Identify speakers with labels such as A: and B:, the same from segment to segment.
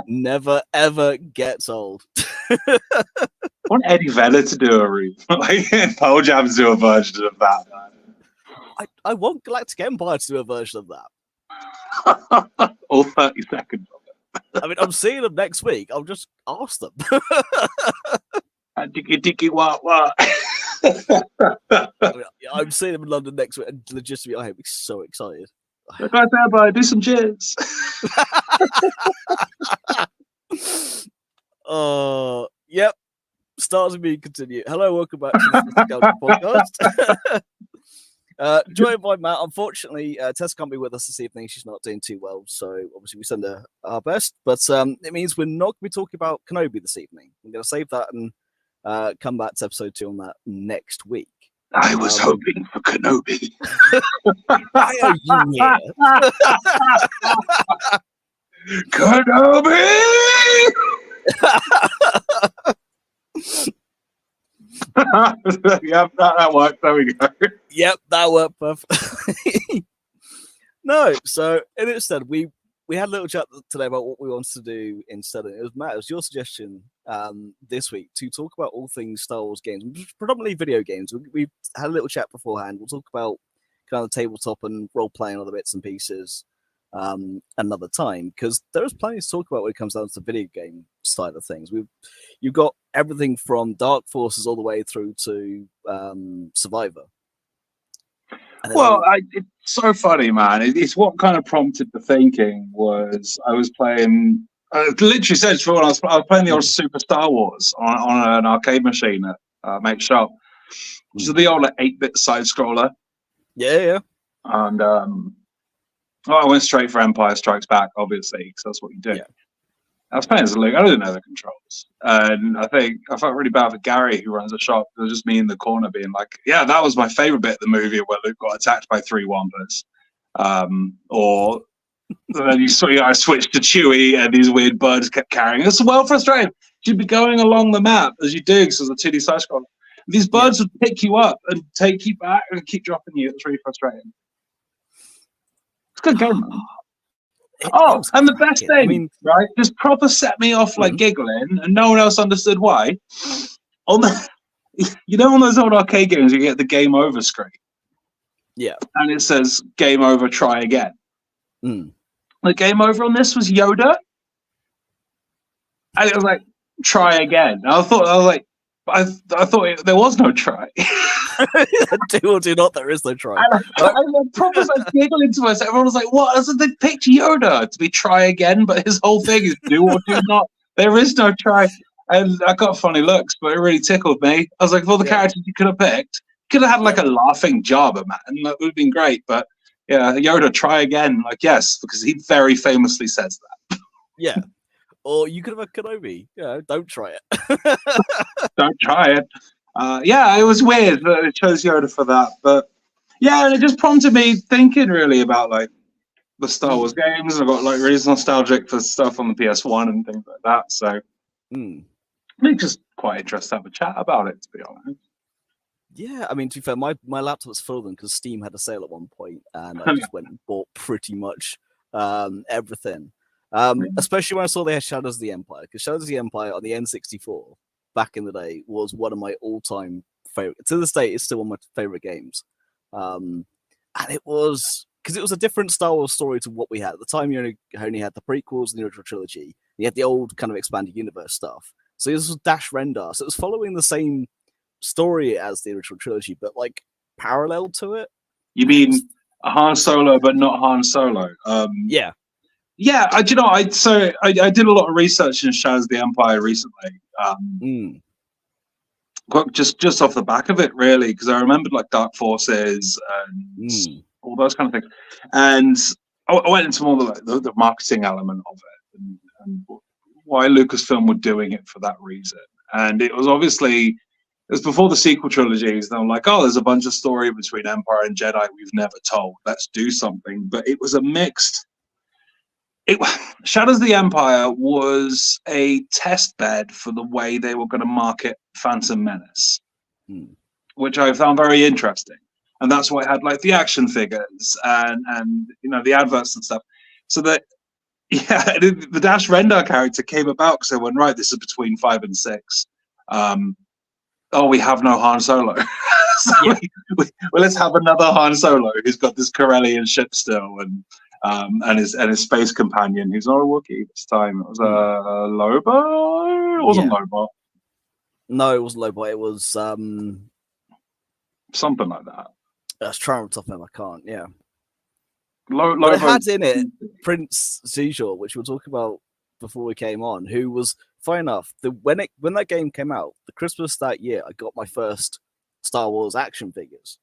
A: Never ever gets old.
B: I want Eddie Vedder to do a like Pearl Jam to do a version of that.
A: I want Galactic Empire to do a version of that.
B: All 30 seconds of it.
A: I mean, I'm seeing them next week. I'll just ask them.
B: Dicky dicky wah wah.
A: I'm seeing them in London next week, and legitimately, I am so excited.
B: Right there, boy. Do some cheers.
A: Yep. Stars and me continue. Hello, welcome back to the Scoundrel podcast. Joined by Matt. Unfortunately, Tess can't be with us this evening. She's not doing too well, so obviously we send her our best. But it means we're not going to be talking about Kenobi this evening. We're going to save that and come back to episode 2 on that next week.
B: I was hoping for Kenobi.
A: Why are you here?
B: Kenobi! Yep, that worked. There we go.
A: Yep, that worked perfectly. No, so instead we had a little chat today about what we wanted to do instead. It was Matt, it was your suggestion this week to talk about all things Star Wars games, predominantly video games. We had a little chat beforehand. We'll talk about kind of the tabletop and role playing other bits and pieces another time, because there's plenty to talk about when it comes down to the video game side of things. You've got everything from Dark Forces all the way through to Survivor.
B: Well, it's so funny, man. It's what kind of prompted the thinking was I was playing. Literally said for when I was playing the old Super Star Wars on an arcade machine at Mate's shop, which is the old 8-bit side scroller.
A: Yeah.
B: And I went straight for Empire Strikes Back, obviously, because that's what you do.
A: Yeah.
B: I was playing as Luke. I didn't know the controls, and I felt really bad for Gary, who runs the shop. It was just me in the corner being like, "Yeah, that was my favorite bit of the movie where Luke got attacked by 3 Wampas." Or then I switched to Chewie, and these weird birds kept carrying. It's well frustrating. You'd be going along the map as you do, because it's a 2D side scroll. These birds would pick you up and take you back and keep dropping you. It's really frustrating. It's a good game, man. And the best thing, right? Just proper set me off like giggling, and no one else understood why. On those old arcade games, you get the game over screen.
A: Yeah. And
B: it says game over, try again. The game over on this was Yoda. And it was like, try again. And I thought there was no try.
A: Do or do not, there is no try.
B: And I proper like giggling to myself. Everyone was like, what? I said, they picked Yoda to be try again, but his whole thing is do or do not. There is no try. And I got funny looks, but it really tickled me. I was like, the characters you could have picked, could have had like a laughing Jabba, man. And that would have been great. But yeah, Yoda, try again. Like, yes, because he very famously says that.
A: Yeah. Or you could have had Kenobi. Don't try it.
B: Don't try it. It was weird that it chose Yoda for that. But yeah, and it just prompted me thinking really about like the Star Wars games. I got like really nostalgic for stuff on the PS1 and things like that. So it's just quite interesting to have a chat about it, to be honest.
A: Yeah, I mean, to be fair, my laptop's full of them because Steam had a sale at one point, and I just went and bought pretty much everything. Especially when I saw they had Shadows of the Empire, because Shadows of the Empire on the N64 back in the day was one of my all-time favorite. To this day, it's still one of my favorite games. And it was because it was a different Star Wars story to what we had at the time. You only had the prequels and the original trilogy. You had the old kind of expanded universe stuff. So this was Dash Rendar. So it was following the same story as the original trilogy, but like parallel to it.
B: You mean Han Solo, but not Han Solo?
A: Yeah.
B: Yeah, I did a lot of research in Shadows of the Empire recently. Just off the back of it, really, because I remembered like Dark Forces and all those kind of things, and I went into more the marketing element of it and why Lucasfilm were doing it for that reason. And it was before the sequel trilogies. They were like, oh, there's a bunch of story between Empire and Jedi we've never told. Let's do something. But it was a mixed. Shadows of the Empire was a test bed for the way they were going to market Phantom Menace, which I found very interesting. And that's why it had like the action figures and the adverts and stuff. So that the Dash Rendar character came about because they went, right, this is between 5 and 6. We have no Han Solo. So let's have another Han Solo who's got this Corellian ship still, and his space companion who's not a Wookiee this time. It was Lobo. It wasn't Lobo.
A: No, it wasn't Lobo. It was
B: something like that.
A: That's trying to top him. I can't. Yeah.
B: Lobo.
A: But it had in it Prince Zijor, which we'll talk about before we came on, who was fine enough. When that game came out, the Christmas that year, I got my first Star Wars action figures.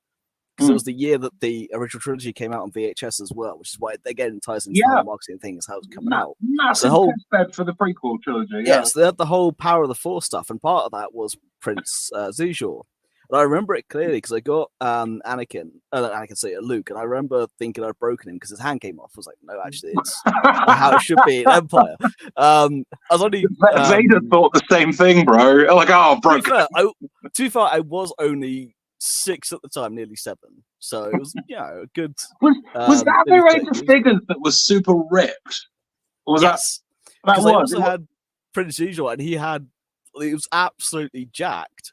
A: Because it was the year that the original trilogy came out on VHS as well, which is why, again, ties into the marketing thing, is how it's coming out.
B: Massive test bed for the prequel trilogy.
A: Yes, they had the whole Power of the Force stuff, and part of that was Prince Zijor. And I remember it clearly because I got Luke, and I remember thinking I'd broken him because his hand came off. I was like, no, actually, it's how it should be in Empire. I was only
B: Vader thought the same thing, bro. Like, broke.
A: To be fair, I was only 6 at the time, nearly 7. So it was, a good.
B: Was that the range of figures that was super ripped? Or was that?
A: Because I also had Prince Zijor, and he was absolutely jacked.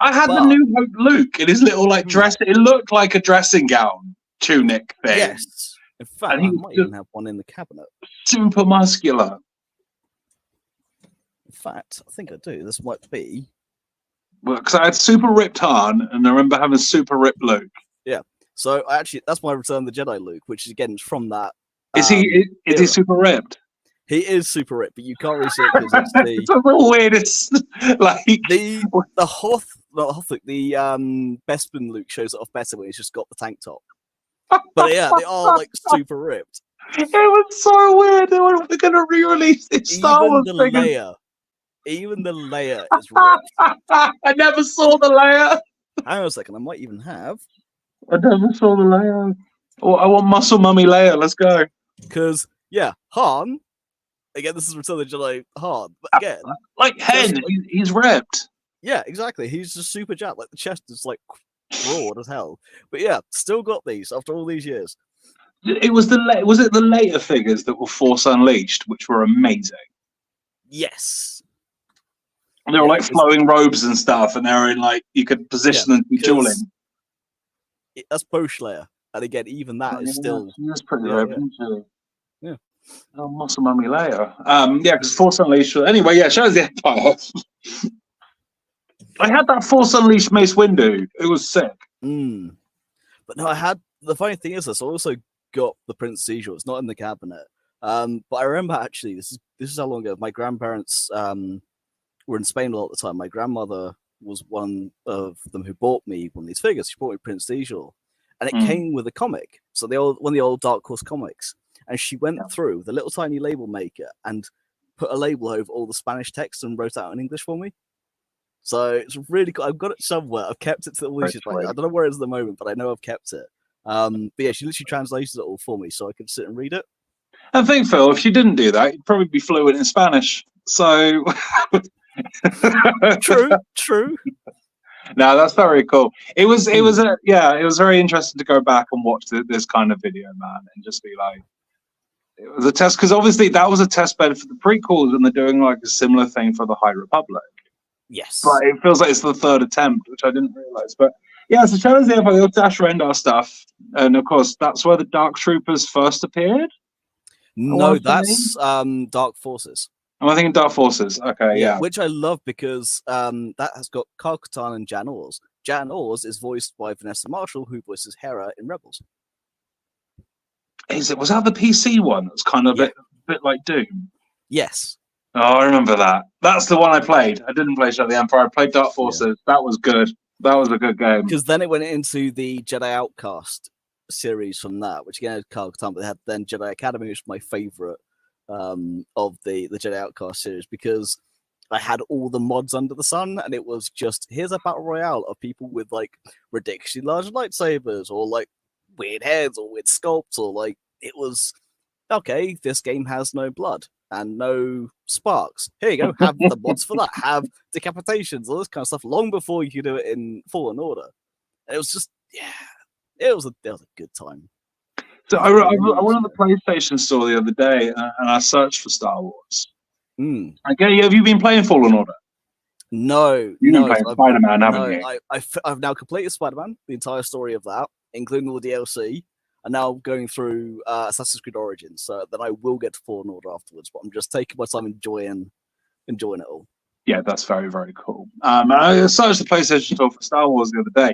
B: I had the New Hope Luke in his little dress. It looked like a dressing gown tunic thing.
A: Yes. In fact, I might even have one in the cabinet.
B: Super muscular.
A: In fact, I think I do. This might be.
B: Well, because I had super ripped Han, and I remember having super ripped Luke.
A: Yeah. So that's my Return of the Jedi Luke, which is again from that.
B: Is he super ripped?
A: He is super ripped, but you can't really see it because it's
B: it's the weirdest.
A: The Hoth. Not Hoth, the Bespin Luke shows it off better when he's just got the tank top. But yeah, they are super ripped.
B: It was so weird. We're going to re-release this Star Wars figure.
A: Even the Leia is ripped.
B: I never saw the Leia.
A: Hang on a second, I might even have.
B: I never saw the Leia. I want Muscle Mummy Leia. Let's go.
A: Because Han. Again, this is Return of the Jedi Han. But again,
B: he's ripped.
A: Yeah, exactly. He's just super jacked. Like the chest is broad as hell. But yeah, still got these after all these years.
B: Was it the later figures that were Force Unleashed, which were amazing?
A: Yes.
B: And they were flowing robes and stuff, and they were in you could position them to be dueling.
A: That's post Leia, and again, even that is still.
B: That's pretty ripped, isn't she?
A: Yeah.
B: Oh, Muscle Mummy Leia. Because Force Unleashed. Anyway, shows the Empire. I had that Force Unleashed Mace Windu. It was sick.
A: But no, I had. The funny thing is, I also got the Prince Zijor. It's not in the cabinet. But I remember actually, this is how long ago. My grandparents were in Spain a lot at the time. My grandmother was one of them who bought me one of these figures. She bought me Prince Zijor, and it came with a comic. So one of the old Dark Horse comics, and she went through the little tiny label maker and put a label over all the Spanish text and wrote out in English for me. So it's really cool. I've got it somewhere. I've kept it to all these years. I don't know where it is at the moment, but I know I've kept it. But yeah, she literally translated it all for me so I could sit and read it.
B: I think, Phil, if you didn't do that, you'd probably be fluent in Spanish. So
A: True. No,
B: that's very cool. It was very interesting to go back and watch this kind of video, man, and just be like, it was a test, because obviously that was a test bed for the prequels, and they're doing a similar thing for the High Republic.
A: Yes,
B: but it feels like it's the third attempt, which I didn't realize. But yeah, so Shadows of the Empire, the Dash Rendar stuff, and of course that's where the Dark Troopers first appeared.
A: No, that's Dark Forces.
B: Am I thinking Dark Forces? Okay, yeah.
A: Which I love because that has got Kyle Katarn and Jan Ors. Jan Ors is voiced by Vanessa Marshall, who voices Hera in Rebels.
B: Was that the PC one? That's kind of a bit like Doom.
A: Yes.
B: Oh, I remember that. That's the one I played. I didn't play Shadow of the Empire. I played Dark Forces. Yeah. That was good. That was a good game.
A: Because then it went into the Jedi Outcast series from that, which again had Kyle Katarn, but they had then Jedi Academy, which was my favorite of the Jedi Outcast series, because I had all the mods under the sun, and it was just, here's a battle royale of people with ridiculously large lightsabers, or weird heads, or weird sculpts, or it was okay, this game has no blood and no sparks. Here you go, have the mods for that, have decapitations, all this kind of stuff, long before you could do it in Fallen Order. It was just, it was a good time.
B: So I went on the PlayStation store the other day and I searched for Star Wars. Okay, have you been playing Fallen Order?
A: No,
B: You've been playing Spider-Man, haven't you?
A: I've now completed Spider-Man, the entire story of that, including all the DLC, and now going through Assassin's Creed Origins. So then I will get to Fallen Order afterwards, but I'm just taking my time enjoying it all.
B: Yeah, that's very, very cool. I searched the PlayStation store for Star Wars the other day,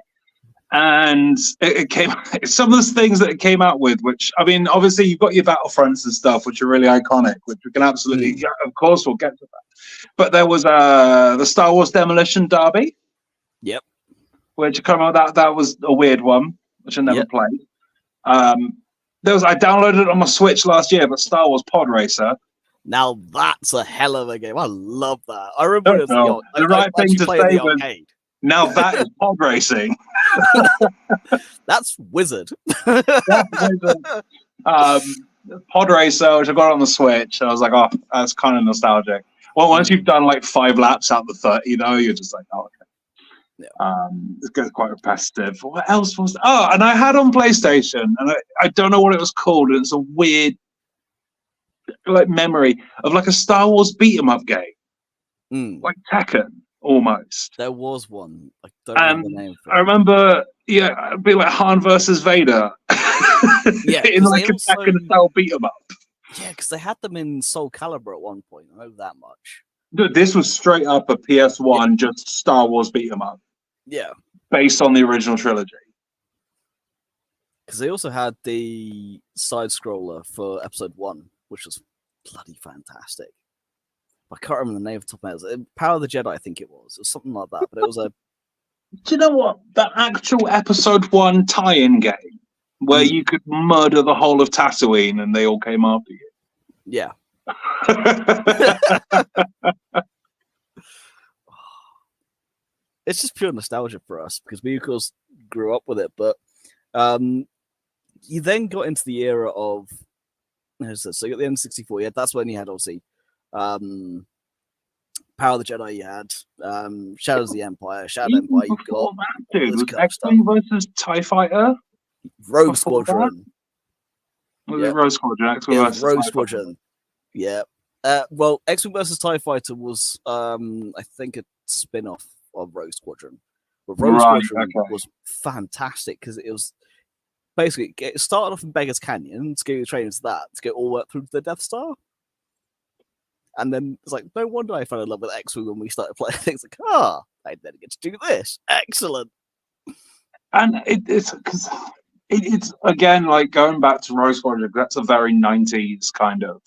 B: and it came some of the things that it came out with, which, I mean, obviously you've got your Battlefronts and stuff, which are really iconic, which we can absolutely, yeah, of course we'll get to that. But there was the Star Wars Demolition Derby.
A: Yep.
B: Which came out, that was a weird one, which I never played. I downloaded it on my Switch last year, but Star Wars Pod Racer.
A: Now that's a hell of a game. I love that. I remember it was
B: the right thing to say was, now that is pod racing.
A: That's Wizard.
B: Pod Racer, which I got on the Switch. I was like, oh, that's kind of nostalgic. Well, once you've done like 5 laps out the 30, you're just like, oh, okay. Yeah. It gets quite repetitive. What else was there? Oh, and I had on PlayStation, and I don't know what it was called. It's a weird like memory of like a Star Wars beat 'em up game, like Tekken almost.
A: There was one. I don't remember the name.
B: I remember, it'd be like Han versus Vader.
A: Yeah,
B: in like a Tekken style beat 'em up.
A: Yeah, because they had them in Soul Calibur at one point. I know that much.
B: Dude, this was straight up a PS1, just Star Wars beat 'em up.
A: Yeah,
B: based on the original trilogy.
A: Because they also had the side scroller for Episode 1, which was bloody fantastic. I can't remember the name of the top of my head. Power of the Jedi, I think it was. It was something like that. But it was a.
B: Do you know what? The actual Episode 1 tie-in game where you could murder the whole of Tatooine and they all came after you.
A: Yeah. It's just pure nostalgia for us because we, of course, grew up with it. But you then got into the era of. So you got the N64. Yeah, that's when you had obviously Power of the Jedi. You had Shadows of the Empire. Shadow Empire. You got
B: was X-Wing versus TIE Fighter.
A: Rogue Squadron.
B: Was it Rogue Squadron? X-Wing versus
A: Rogue Squadron. Yeah. Well, X-Wing versus TIE Fighter was, I think, a spin-off of Rogue Squadron. But Rogue Squadron was fantastic because it was basically it started off in Beggar's Canyon to go training to that to go all the way up through to the Death Star. And then it's like, no wonder I fell in love with X-Wing when we started playing things. Like, I then get to do this. Excellent.
B: And it's because it's again like going back to Rogue Squadron. That's a very 90s kind of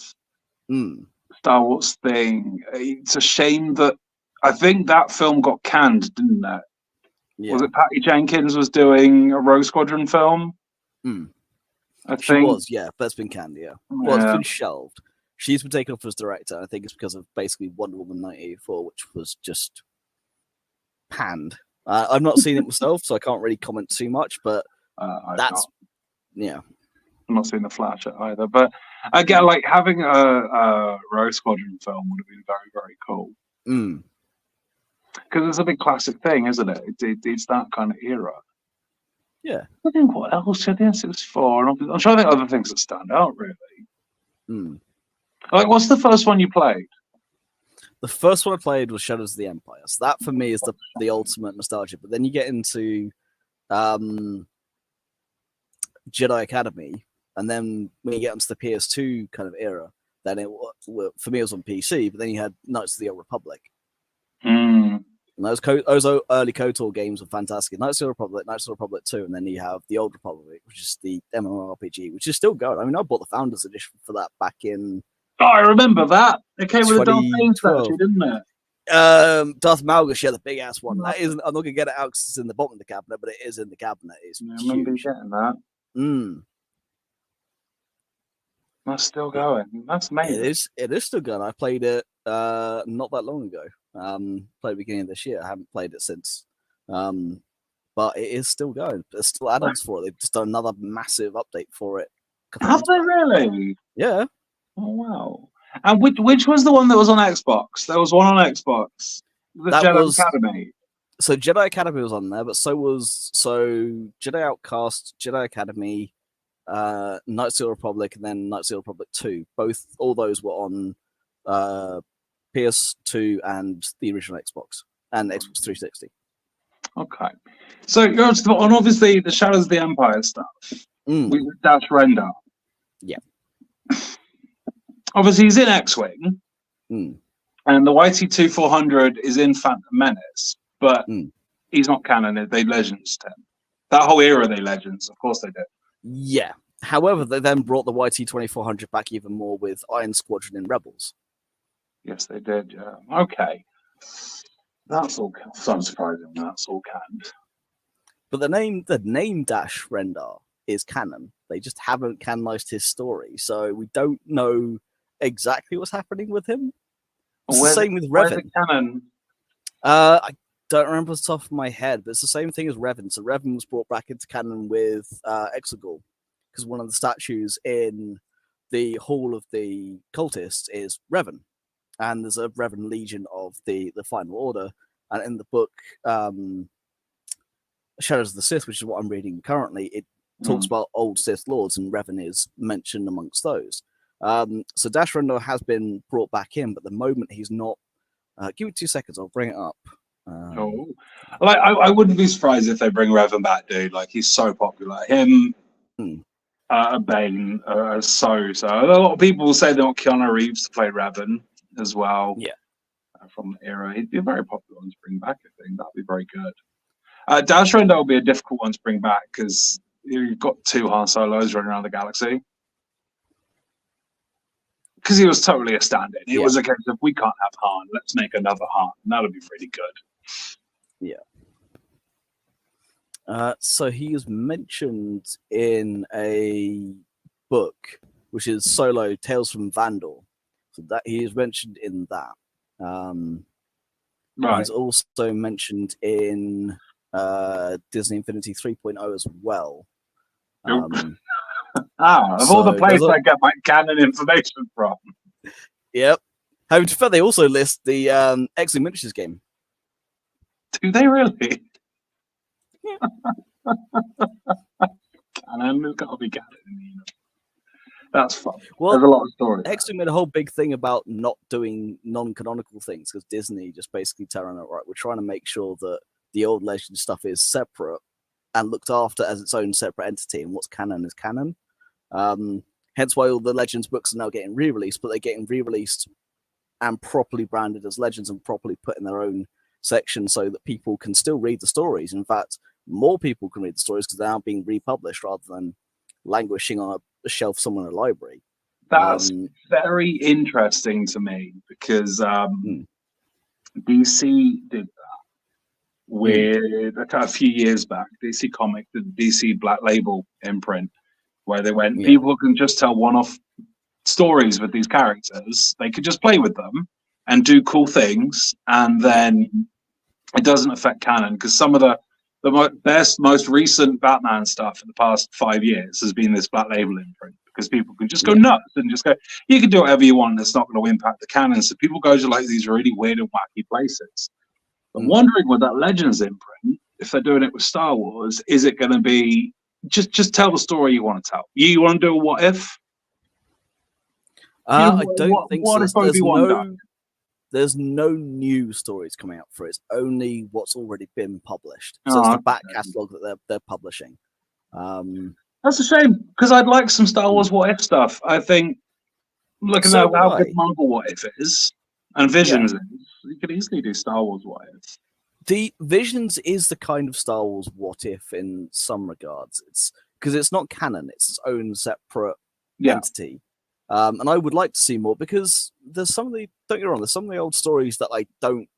B: Star Wars thing. It's a shame that I think that film got canned, didn't it? Yeah. Was it Patty Jenkins was doing a Rogue Squadron film? I think
A: she was, yeah, but it's been canned, yeah. Well, it's been shelved. She's been taken off as director. I think it's because of basically Wonder Woman 1984, which was just panned. I've not seen it myself, so I can't really comment too much, but that's, yeah.
B: I'm not seeing The Flash either, but again, like having a Rogue Squadron film would have been very, very cool. Because it's a big classic thing, isn't it? It's that kind of era.
A: Yeah.
B: I think what else? I think it was 4. I'm trying to think of other things that stand out, really. Like, what's the first one you played?
A: The first one I played was Shadows of the Empire. So that, for me, is the ultimate nostalgia. But then you get into Jedi Academy, and then when you get into the PS2 kind of era, then for me, it was on PC, but then you had Knights of the Old Republic. And those early KOTOR games were fantastic. Knights of the Republic, Knights of the Republic 2, and then you have the Old Republic, which is the MMORPG, which is still going. I mean, I bought the Founders Edition for that back in...
B: Oh, I remember that. It came with a Darth Vader statue, didn't it?
A: Darth Malgus, yeah, the big-ass one. That isn't... I'm not going to get it out because it's in the bottom of the cabinet, but it is in the cabinet. It's
B: I remember getting that. That's still going. That's amazing.
A: It is still going. I played it not that long ago. Played the beginning of this year. I haven't played it since. But it is still going. There's still add-ons for it. They've just done another massive update for it
B: Have they really?
A: Yeah.
B: Oh wow! And which was the one that was on Xbox? There was one on Xbox. The
A: That
B: Jedi
A: was
B: Academy.
A: so Jedi Academy was on there, but so Jedi Outcast, Jedi Academy, Knights of the Republic, and then Knights of the Republic 2. All those were on PS2 and the original Xbox and Xbox 360.
B: Okay, so you're on obviously the Shadows of the Empire stuff with Dash Rendar.
A: Yeah.
B: Obviously, he's in X-Wing,
A: Mm.
B: and the YT-2400 is in Phantom Menace, but
A: Mm.
B: he's not canon. They Legends him. That whole era, they Legends. Of course, they did.
A: Yeah. However, they then brought the YT-2400 back even more with Iron Squadron in Rebels.
B: Yes, they did. Yeah. Okay. That's all. So unsurprising. That's all canned.
A: But the name Dash Rendar is canon. They just haven't canonized his story, so we don't know exactly what's happening with him. It's the same with Revan.
B: Where's the canon?
A: I don't remember off the top of my head, but it's the same thing as Revan. So Revan was brought back into canon with Exegol, because one of the statues in the Hall of the Cultists is Revan, and there's a Revan Legion of the Final Order, and in the book Shadows of the Sith, which is what I'm reading currently, it talks about old Sith Lords, and Revan is mentioned amongst those. So Dash Rendar has been brought back in, but the moment he's not. Give me 2 seconds, I'll bring it up.
B: Like I wouldn't be surprised if they bring Revan back, dude. Like he's so popular. Him, Bane, so. A lot of people will say they want Keanu Reeves to play Revan as well.
A: Yeah,
B: from the era, he'd be a very popular one to bring back. I think that'd be very good. Dash Rendar will be a difficult one to bring back because you've got 2 Han Solos running around the galaxy. Because he was totally a stand-in. It was a case of, we can't have Han, let's make another Han. And that'll be really good.
A: Yeah. So he is mentioned in a book, which is Solo Tales from Vandal. So that he is mentioned in that.
B: Right.
A: He's also mentioned in Disney Infinity 3.0 as well.
B: Of all the places I get my canon information from.
A: Yep. Having to fair, they also list the X-Wing Miniatures game.
B: Do they really? Canon has got to be canon in the universe. That's fun.
A: Well,
B: there's a lot of stories.
A: X-Wing made a whole big thing about not doing non-canonical things because Disney just basically telling it, right, we're trying to make sure that the old legend stuff is separate and looked after as its own separate entity, and what's canon is canon. Hence why all the Legends books are now getting re-released, but they're getting re-released and properly branded as Legends and properly put in their own section so that people can still read the stories. In fact, more people can read the stories because they're now being republished rather than languishing on a shelf somewhere in a library.
B: That's very interesting to me because DC did that with a few years back. DC Comics, the DC Black Label imprint, where they went, people can just tell one-off stories with these characters. They could just play with them and do cool things, and then it doesn't affect canon because some of the best, most recent Batman stuff in the past 5 years has been this Black Label imprint because people can just go nuts and just go, you can do whatever you want and it's not going to impact the canon. So people go to like these really weird and wacky places. I'm wondering with that Legends imprint, if they're doing it with Star Wars, is it going to be just tell the story you want to tell? You want to do a what if?
A: I don't think so. There's no new stories coming out for it. It's only what's already been published. So it's the back catalogue that they're publishing.
B: That's a shame because I'd like some Star Wars what if stuff. I think looking at how good Marvel what if is and Visions is, you could easily do Star Wars what if.
A: The Visions is the kind of Star Wars what if in some regards. It's because it's not canon, it's its own separate entity. And I would like to see more because there's some of the, don't get me wrong, there's some of the old stories that I don't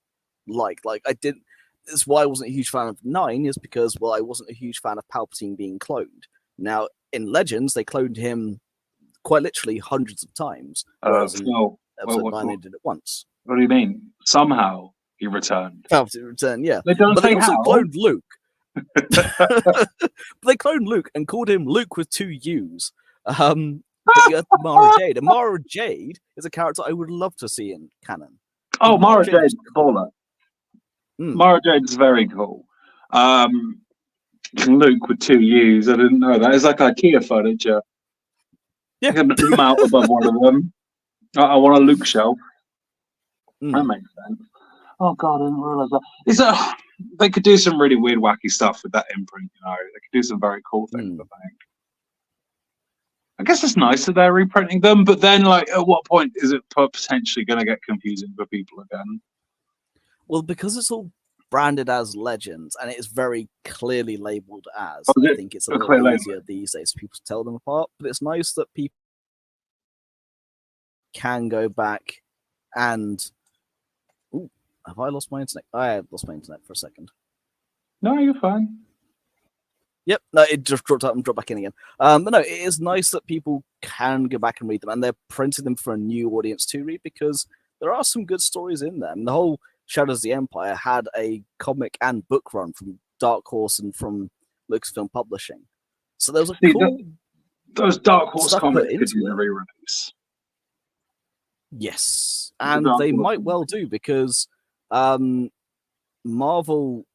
A: like. Like that's why I wasn't a huge fan of 9 is because, well, I wasn't a huge fan of Palpatine being cloned. Now, in Legends, they cloned him quite literally hundreds of times. Whereas in episode 9, they did it once.
B: What do you mean? Somehow he returned.
A: Palpatine returned, yeah.
B: They don't
A: but
B: say
A: they also
B: how.
A: cloned Luke. But they cloned Luke and called him Luke with 2 U's. But you had Mara Jade, and Mara Jade is a character I would love to see in canon.
B: Oh, Mara Jade is
A: cool.
B: baller. Mara Jade is very cool. Luke with 2 U's. I didn't know that. It's like IKEA furniture.
A: Yeah,
B: you can mount above one of them. I want a Luke shelf. That makes sense. Oh god, I didn't realize that. They could do some really weird, wacky stuff with that imprint. You know, they could do some very cool things. I guess it's nice that they're reprinting them, but then, like, at what point is it potentially going to get confusing for people again?
A: Well, because it's all branded as Legends and it is very clearly labeled as, I think it's a little easier these days for people to tell them apart. But it's nice that people can go back and. Ooh, have I lost my internet? I have lost my internet for a second.
B: No, you're fine.
A: Yep, no, it just dropped out and dropped back in again. But no, it is nice that people can go back and read them, and they're printing them for a new audience to read because there are some good stories in them. The whole Shadows of the Empire had a comic and book run from Dark Horse and from Lucasfilm Publishing. So there was a cool.
B: Those Dark Horse comics could use a re-release.
A: Yes, and they might well do because Marvel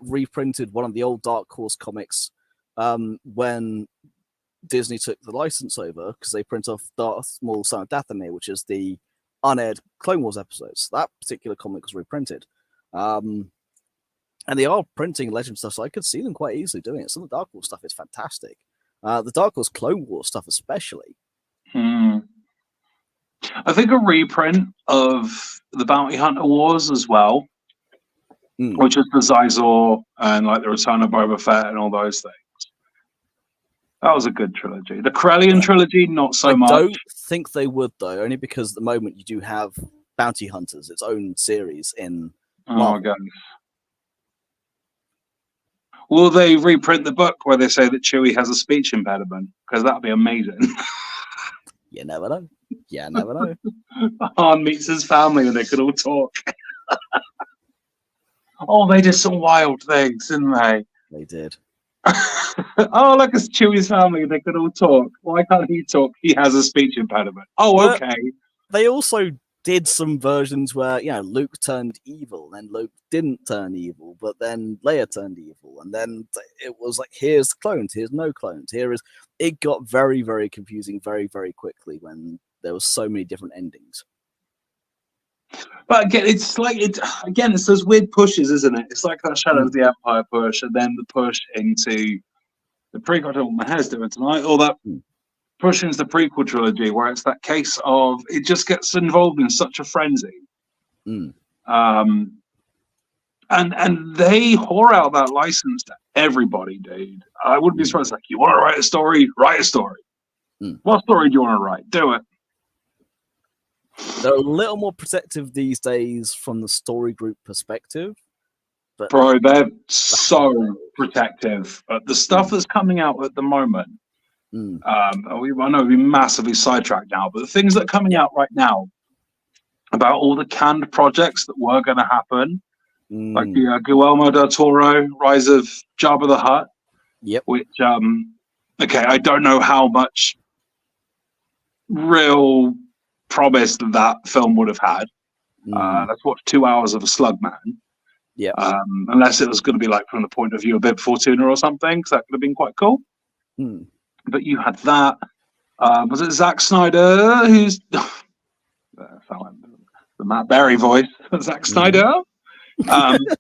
A: reprinted one of the old Dark Horse comics when Disney took the license over because they print off Darth Maul, Son of Dathomir, which is the unaired Clone Wars episodes. That particular comic was reprinted. And they are printing Legend stuff, so I could see them quite easily doing it. Some of the Dark Horse stuff is fantastic. The Dark Horse Clone Wars stuff especially.
B: I think a reprint of the Bounty Hunter Wars as well, which is the Zizor and like the Return of Boba Fett and all those things. That was a good trilogy. The Corellian trilogy, not so much. I don't
A: think they would, though, only because at the moment you do have Bounty Hunters, its own series in Marvel.
B: God. Will they reprint the book where they say that Chewie has a speech impediment? Because that would be amazing.
A: You never know. Yeah, never know.
B: Han meets his family and they could all talk. Oh, they did some wild things, didn't they?
A: They did.
B: Oh, look, it's Chewie's family. They could all talk. Why can't he talk? He has a speech impediment. Oh, okay.
A: They also did some versions where, you know, Luke turned evil, and then Luke didn't turn evil, but then Leia turned evil, and then it was like, here's clones, here's no clones, here is... It got very, very confusing very, very quickly when there was so many different endings.
B: But again, it's like it's those weird pushes, isn't it? It's like that Shadow of the Empire push, and then the push into the prequel. I don't know what my hair's doing tonight. Or that push into the prequel trilogy, where it's that case of it just gets involved in such a frenzy. And they whore out that license to everybody, dude. I wouldn't be surprised. Like, you want to write a story? Write a story. What story do you want to write? Do it.
A: They're a little more protective these days from the story group perspective. But
B: bro, they're so protective. The stuff that's coming out at the moment, I know we're massively sidetracked now, but the things that are coming out right now about all the canned projects that were going to happen, like the Guillermo del Toro Rise of Jabba the Hutt, which, okay, I don't know how much real promise that film would have had. Let's watch 2 hours of a slug man. Unless it was going to be like from the point of view of Bib Fortuna or something, because that could have been quite cool. But you had that. Was it Zack Snyder who's the Matt Berry voice? Zack Snyder,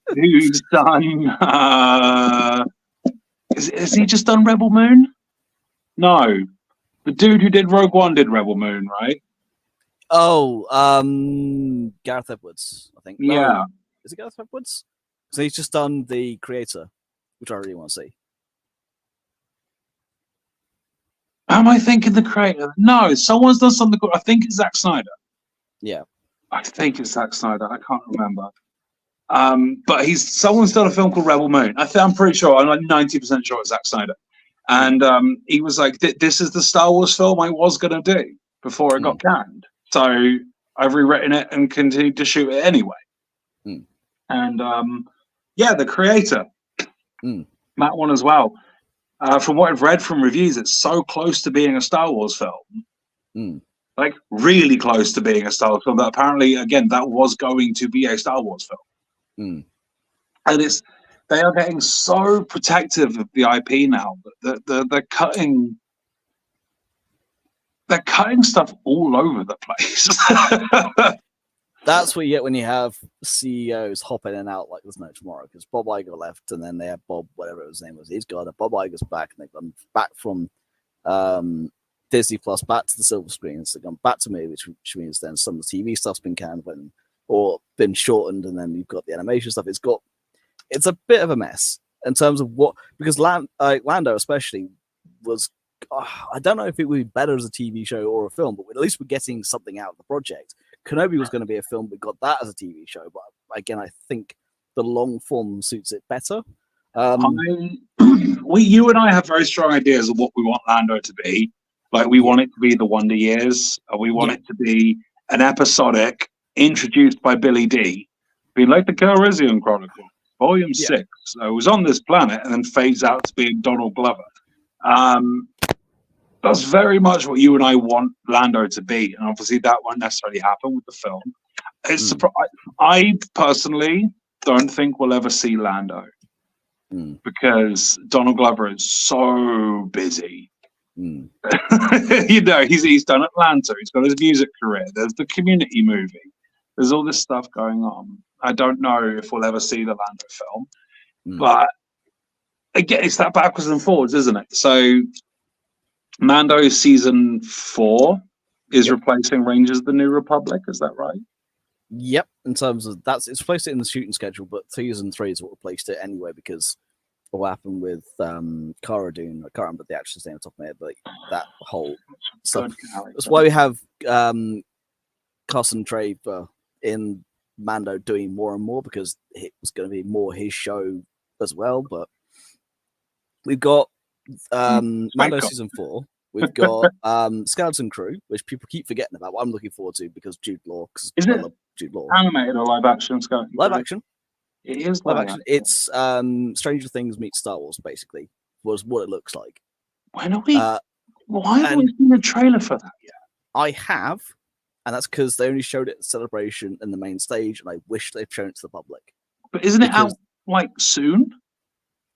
B: who's done? Has he just done Rebel Moon? No, the dude who did Rogue One did Rebel Moon, right?
A: Oh, Gareth Edwards, I think.
B: Yeah.
A: Is it Gareth Edwards? So he's just done The Creator, which I really want to see.
B: Am I thinking The Creator? No, someone's done something good. I think it's Zack Snyder.
A: Yeah.
B: I think it's Zack Snyder. I can't remember. But someone's done a film called Rebel Moon. I'm pretty sure. I'm like 90% sure it's Zack Snyder. And he was like, this is the Star Wars film I was going to do before it got canned. So I've rewritten it and continued to shoot it anyway. And The Creator, Matt one as well. From what I've read from reviews, it's so close to being a Star Wars film, like really close to being a Star Wars film. That apparently, again, that was going to be a Star Wars film, and they are getting so protective of the IP now that they're cutting stuff all over the place.
A: That's what you get when you have CEOs hop in and out like there's no tomorrow. Because Bob Iger left, and then they have Bob, whatever his name was. He's gone. Bob Iger's back, and they've gone back from Disney Plus back to the silver screens. They've gone back to me, which means then some of the TV stuff's been canned or been shortened, and then you've got the animation stuff. It's a bit of a mess in terms of because Lando especially was. I don't know if it would be better as a TV show or a film, but at least we're getting something out of the project. Kenobi was going to be a film, we got that as a TV show, but again, I think the long form suits it better.
B: You and I have very strong ideas of what we want Lando to be. Like, we want it to be the Wonder Years, and we want it to be an episodic introduced by Billy D, being like the Calrissian Chronicles, Volume 6. So it was on this planet and then fades out to being Donald Glover. That's very much what you and I want Lando to be, and obviously that won't necessarily happen with the film. I personally don't think we'll ever see Lando because Donald Glover is so busy. He's done Atlanta. He's got his music career. There's the Community movie. There's all this stuff going on. I don't know if we'll ever see the Lando film, but again, it's that backwards and forwards, isn't it? So Mando season 4 is replacing Rangers of the New Republic. Is that right?
A: Yep. In terms of it's replaced it in the shooting schedule, but season 3 is what replaced it anyway because of what happened with Cara Dune. I can't remember the actress name off the top of my head, but that whole stuff. That's why we have Carson Traver in Mando doing more and more because it was going to be more his show as well. But we've got Mando season 4. We've got Skeleton Crew, which people keep forgetting about. What I'm looking forward to because Jude Law.
B: Is it
A: Jude Law
B: animated or live action?
A: Live action.
B: It is
A: live action. It's Stranger Things meets Star Wars, basically. Was what it looks like.
B: When are we? Why haven't we seen a trailer for that yet?
A: I have, and that's because they only showed it at Celebration and the main stage, and I wish they'd shown it to the public.
B: But isn't it out like soon?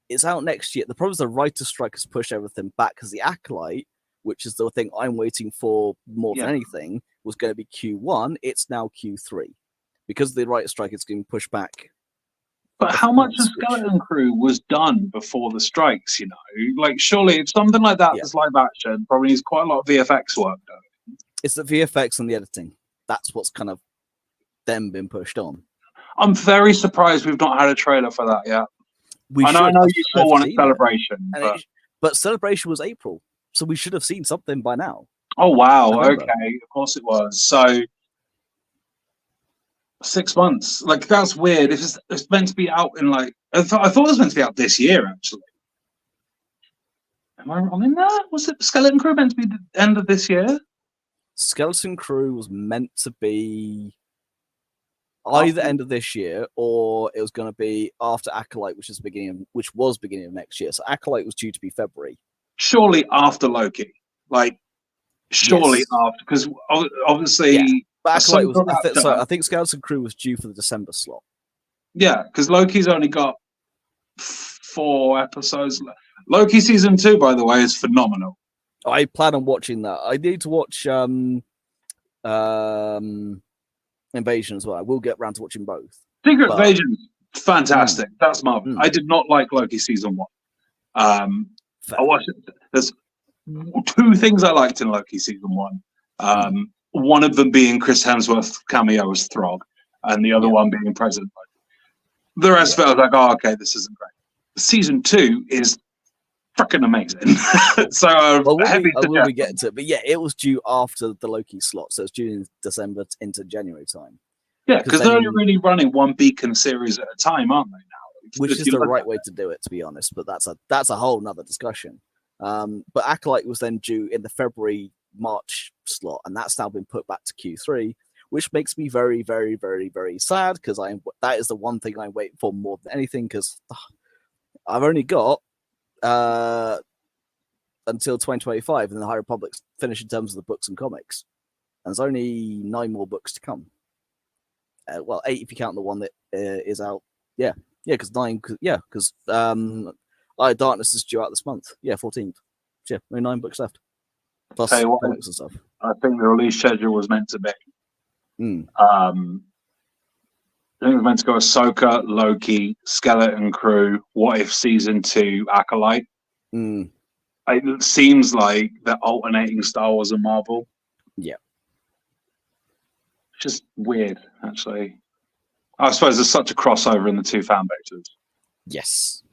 A: It's out next year. The problem is the writer's strike has pushed everything back because the Acolyte, which is the thing I'm waiting for more than anything, was going to be Q1. It's now Q3. Because of the writer's strike, it's getting pushed back.
B: But how much of Skeleton Crew was done before the strikes, Like, surely it's something like that that's live action. Probably needs quite a lot of VFX work, though.
A: It's the VFX and the editing. That's what's kind of then been pushed on.
B: I'm very surprised we've not had a trailer for that yet. I know you saw one at Celebration.
A: But Celebration was April, so we should have seen something by now.
B: Oh, wow. Okay. Of course it was. So 6 months. Like, that's weird. It's meant to be out in like... I thought it was meant to be out this year, actually. Am I wrong in that? Was it Skeleton Crew meant to be the end of this year? Skeleton
A: Crew was meant to be either end of this year or it was going to be after Acolyte, which was beginning of next year. So Acolyte was due to be February.
B: Surely after Loki, after, because obviously. Yeah.
A: But Acolyte was. I think Skeleton Crew was due for the December slot.
B: Yeah, because Loki's only got 4 episodes. Loki season 2, by the way, is phenomenal.
A: I plan on watching that. I need to watch Invasion as well. I will get around to watching both.
B: Secret Invasion, fantastic. That's marvelous. I did not like Loki season 1. I watched it. There's 2 things I liked in Loki season 1. One of them being Chris Hemsworth's cameo as Throg, and the other one being President Biden. The rest of it, I was like, oh, okay, this isn't great. Season 2 is freaking amazing. So
A: we'll be getting to it. But yeah, it was due after the Loki slot, so it's due in December into January time.
B: Yeah, because they're only really running one Beacon series at a time, aren't they now?
A: Which is the right way to do it, to be honest. But that's a whole nother discussion. But Acolyte was then due in the February-March slot, and that's now been put back to Q3, which makes me very, very, very, very sad because that is the one thing I'm waiting for more than anything because I've only got until 2025, and the High Republic's finished in terms of the books and comics. And there's only 9 more books to come. Well, 8 if you count the one that is out. Yeah, because 9. Because Light of Darkness is due out this month. Yeah, 14th. So, yeah, only 9 books left. Plus comics and stuff.
B: I think the release schedule was meant to be. I think it was meant to go Ahsoka, Loki, Skeleton Crew, What If Season 2, Acolyte. It seems like they're alternating Star Wars and Marvel.
A: Yeah.
B: Just weird, actually. I suppose there's such a crossover in the 2 fan vectors.
A: Yes.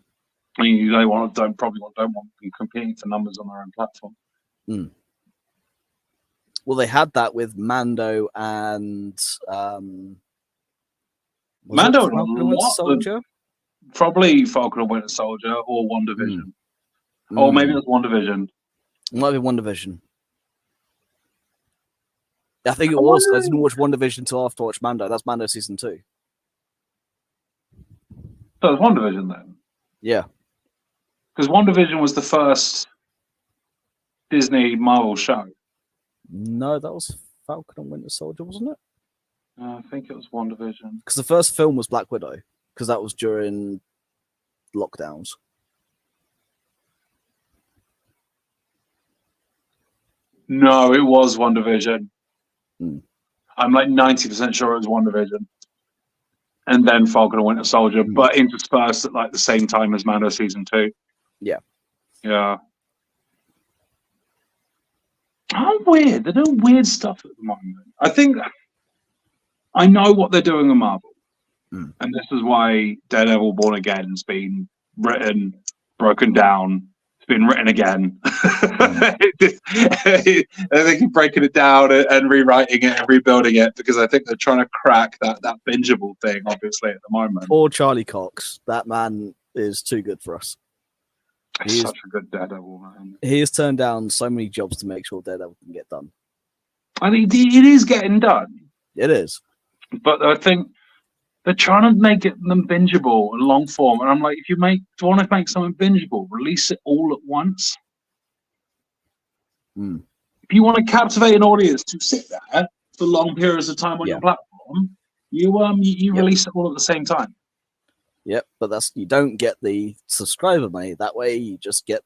B: I mean, you don't want them competing for numbers on their own platform.
A: Well, they had that with Mando and
B: Mando and
A: Winter Soldier.
B: Probably Falcon and Winter Soldier or WandaVision. Or maybe it was WandaVision.
A: It might be WandaVision. I think it was. I didn't watch WandaVision until after I watched Mando. That's Mando season 2.
B: So it's WandaVision then?
A: Yeah.
B: Because WandaVision was the first Disney Marvel show.
A: No, that was Falcon and Winter Soldier, wasn't it?
B: I think it was WandaVision.
A: Because the first film was Black Widow, because that was during lockdowns.
B: No, it was WandaVision. I'm like 90% sure it was WandaVision. And then Falcon and Winter Soldier, but interspersed at like the same time as Mando season 2.
A: Yeah.
B: Yeah. How weird. They're doing weird stuff at the moment. I think I know what they're doing in Marvel. And this is why Daredevil Born Again has been written, broken down. It's been written again. I think he's breaking it down and rewriting it and rebuilding it because I think they're trying to crack that bingeable thing, obviously, at the moment.
A: Poor Charlie Cox. That man is too good for us.
B: He's such a good Daredevil, man.
A: He has turned down so many jobs to make sure Daredevil can get done.
B: I mean, it is getting done.
A: It is.
B: But I think they're trying to make them bingeable and long form. And I'm like, if you want to make something bingeable, release it all at once. If you want to captivate an audience to sit there for long periods of time on your platform, you release it all at the same time.
A: Yep, but you don't get the subscriber money. That way you just get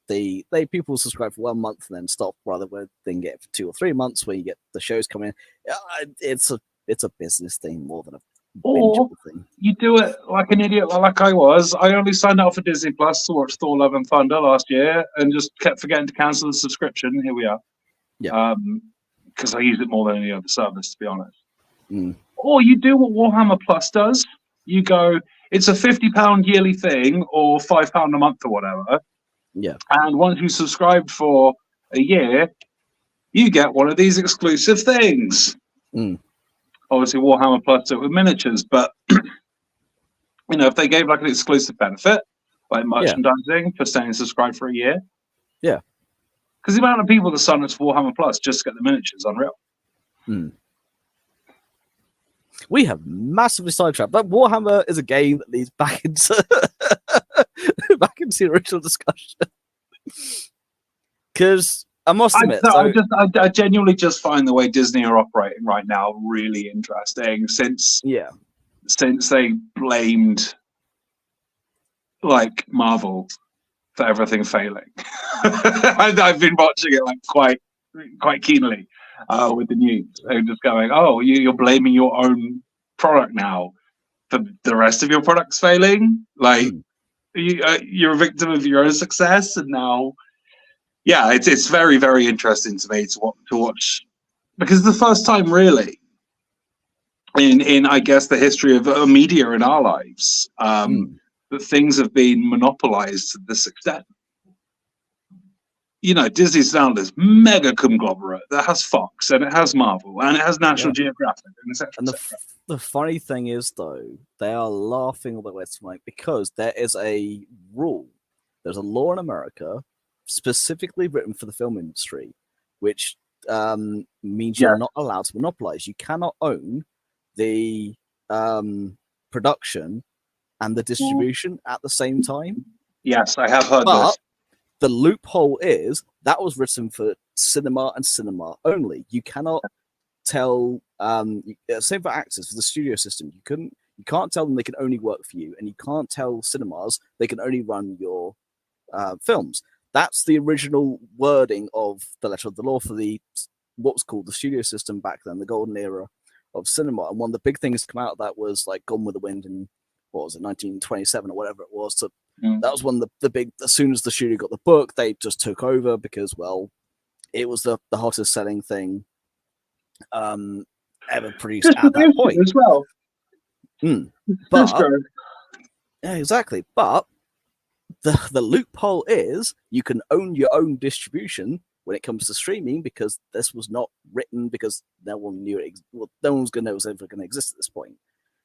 A: people subscribe for 1 month and then stop, rather than get it for 2 or 3 months where you get the shows coming in. It's a business thing more than a bingeable thing.
B: You do it like an idiot like I was. I only signed up for Disney Plus to watch Thor Love and Thunder last year and just kept forgetting to cancel the subscription. Here we are.
A: Yeah.
B: Because I use it more than any other service, to be honest. Or you do what Warhammer Plus does. You go, it's a £50 yearly thing or £5 a month or whatever.
A: Yeah.
B: And once you subscribed for a year, you get one of these exclusive things. Obviously, Warhammer Plus do it with miniatures, but if they gave like an exclusive benefit, like merchandising for staying subscribed for a year.
A: Yeah.
B: Because the amount of people that sign up to Warhammer Plus just to get the miniatures is unreal.
A: We have massively sidetracked. But Warhammer is a game that leads back into the original discussion. Because I must admit,
B: I genuinely just find the way Disney are operating right now really interesting. Since they blamed like Marvel for everything failing, I've been watching it like quite keenly. With the news, they're just going, "Oh, you're blaming your own product now for the rest of your products failing. Like you're a victim of your own success." And now, it's very, very interesting to me to watch because the first time really in I guess the history of media in our lives that things have been monopolized to this extent. Disney's now this mega conglomerate that has Fox and it has Marvel and it has National Geographic and etc.
A: And the funny thing is, though, they are laughing all the way to Mike because there is a rule. There's a law in America specifically written for the film industry, which means you're not allowed to monopolize. You cannot own the production and the distribution at the same time.
B: Yes, I have heard this.
A: The loophole is that was written for cinema and cinema only. You cannot tell same for actors for the studio system. You can't tell them they can only work for you, and you can't tell cinemas they can only run your films. That's the original wording of the letter of the law for the what was called the studio system back then, the golden era of cinema. And one of the big things to come out of that was like Gone with the Wind in, what was it, 1927 or whatever it was. So that was one of the big, as soon as the studio got the book, they just took over because, well, it was the hottest selling thing ever produced at that point.
B: As well.
A: But, yeah, exactly. But the loophole is you can own your own distribution when it comes to streaming, because this was not written because no one knew it. No one was going to know it was ever going to exist at this point.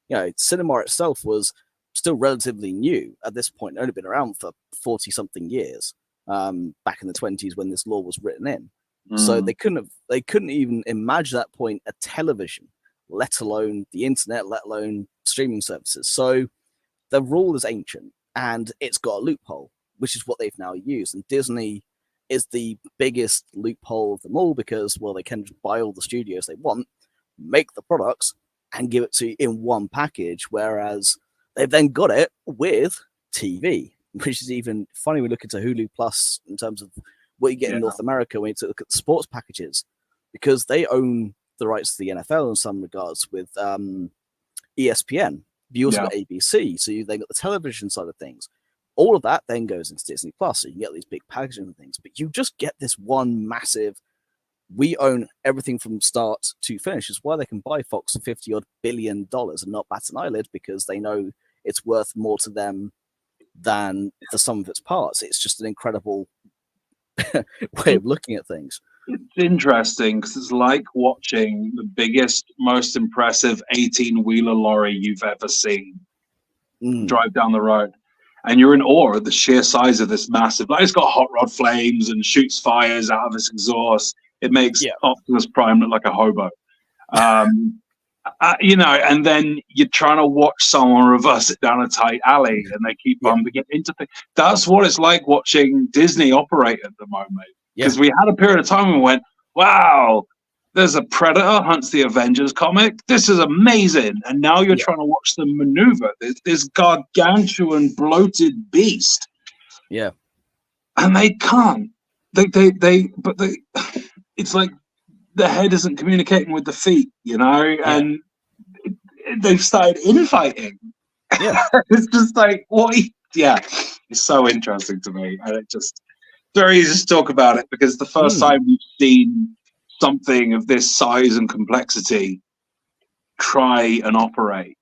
A: You know, cinema itself was still relatively new at this point, only been around for 40 something years, back in the 20s when this law was written in. So they couldn't even imagine at that point a television, let alone the internet, let alone streaming services. So the rule is ancient and it's got a loophole, which is what they've now used. And Disney is the biggest loophole of them all because, well, they can just buy all the studios they want, make the products, and give it to you in one package, whereas they've then got it with TV, which is even funny. We look into Hulu Plus in terms of what you get in North America when you look at the sports packages, because they own the rights to the NFL in some regards with ESPN. You also got ABC, so you then got the television side of things. All of that then goes into Disney Plus, so you can get these big packages and things, but you just get this one massive, we own everything from start to finish. It's why they can buy Fox for $50 billion and not bat an eyelid, because they know it's worth more to them than the sum of its parts. It's just an incredible way of looking at things.
B: It's interesting because it's like watching the biggest, most impressive 18-wheeler lorry you've ever seen drive down the road. And you're in awe at the sheer size of this massive, like, it's got hot rod flames and shoots fires out of its exhaust. It makes Optimus Prime look like a hobo. You know, and then you're trying to watch someone reverse it down a tight alley and they keep bumping it into things. That's what it's like watching Disney operate at the moment. Because we had a period of time when we went, wow, there's a Predator hunts the Avengers comic. This is amazing. And now you're trying to watch them maneuver this gargantuan, bloated beast.
A: Yeah.
B: And they can't. But it's like the head isn't communicating with the feet, you know, and they've started infighting.
A: Yeah.
B: It's just like, what? It's so interesting to me. And it just very easy to talk about it because the first time we've seen something of this size and complexity try and operate.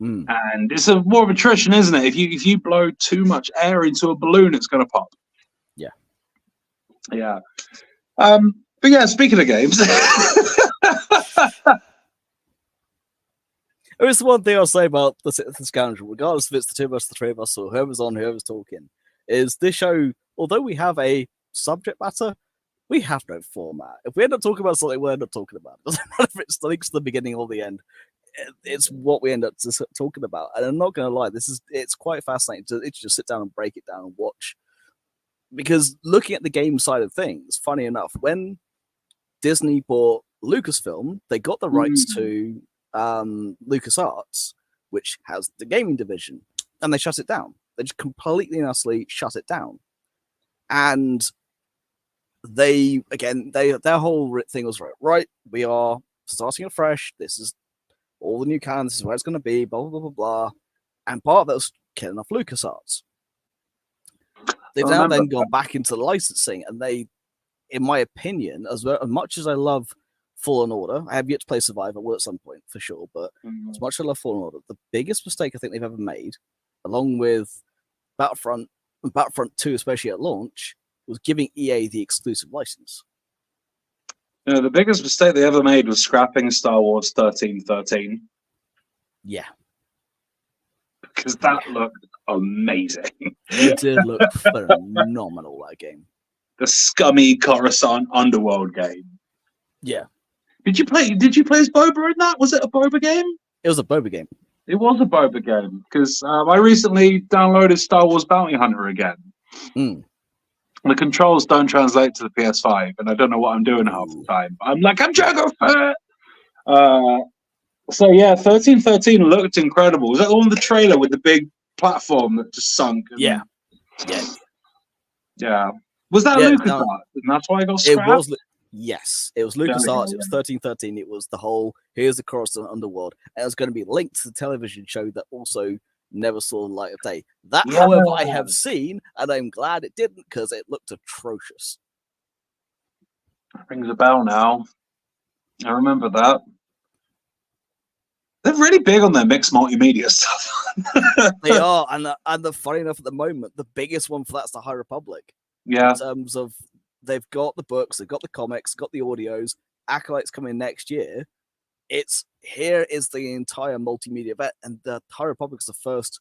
B: And it's more of attrition, isn't it? If you blow too much air into a balloon, it's going to pop. Yeah. But yeah, speaking of games,
A: it was the one thing I'll say about the Sith and Scoundrel, regardless if it's the two of us, the three of us, or whoever's on, whoever's talking, is this show, although we have a subject matter, we have no format. If we end up talking about something, we're not talking about it. Doesn't matter if it's links to the beginning or the end. It's what we end up talking about. And I'm not going to lie, it's quite fascinating to just sit down and break it down and watch. Because looking at the game side of things, funny enough, when Disney bought Lucasfilm, they got the rights to LucasArts, which has the gaming division, and they shut it down. They just completely and utterly shut it down. And their whole thing was right, we are starting afresh. This is all the new canon. This is where it's going to be, blah, blah, blah, blah, blah. And part of that was killing off LucasArts. They've now then gone back into licensing, and they, in my opinion, as much as I love Fallen Order, I have yet to play Survivor, will at some point for sure, but as much as I love Fallen Order, the biggest mistake I think they've ever made, along with Battlefront 2, especially at launch, was giving EA the exclusive license.
B: You know, the biggest mistake they ever made was scrapping Star Wars 1313.
A: Yeah.
B: Because that looked amazing.
A: It did look phenomenal, that game.
B: The scummy Coruscant underworld game.
A: Yeah.
B: Did you play as Boba in that? Was it a Boba game?
A: It was a Boba game.
B: It was a Boba game because I recently downloaded Star Wars Bounty Hunter again. The controls don't translate to the PS5, and I don't know what I'm doing half the time. I'm like, I'm Jango Fett! So yeah, 1313 looked incredible. Was that the one with the trailer with the big platform that just sunk?
A: Yeah.
B: Was that
A: Yeah,
B: LucasArts? And that's why I got
A: it
B: scrapped?
A: was. Yes, it was LucasArts. It was 1313. It was the whole here's the Coruscant underworld, and it was going to be linked to the television show that also never saw the light of day. That, however, I have seen, and I'm glad it didn't because it looked atrocious.
B: That rings a bell now. I remember that. They're really big on their mixed multimedia stuff.
A: They are, and the funny enough, at the moment, the biggest one for that's the High Republic.
B: Yeah.
A: In terms of they've got the books, they've got the comics, got the audios. Acolyte's coming next year. Here is the entire multimedia event, and the High Republic is the first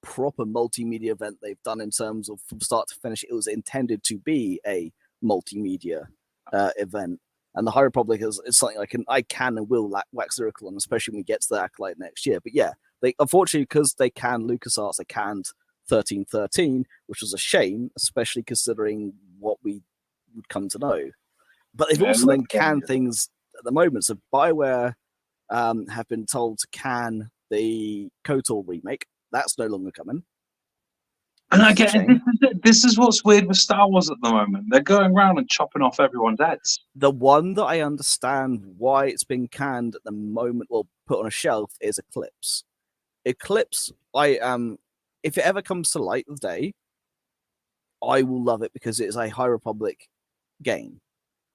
A: proper multimedia event they've done in terms of from start to finish. It was intended to be a multimedia event, and the High Republic is something I can and will wax lyrical on, especially when we get to the Acolyte next year. But yeah, they unfortunately because they canned LucasArts, they canned 1313, which was a shame, especially considering what we would come to know. But they've also then canned things at the moment. So BioWare have been told to can the KOTOR remake. That's no longer coming.
B: And I get this is what's weird with Star Wars at the moment. They're going around and chopping off everyone's heads.
A: The one that I understand why it's been canned at the moment or put on a shelf is Eclipse. Eclipse, if it ever comes to light of day, I will love it because it is a High Republic game.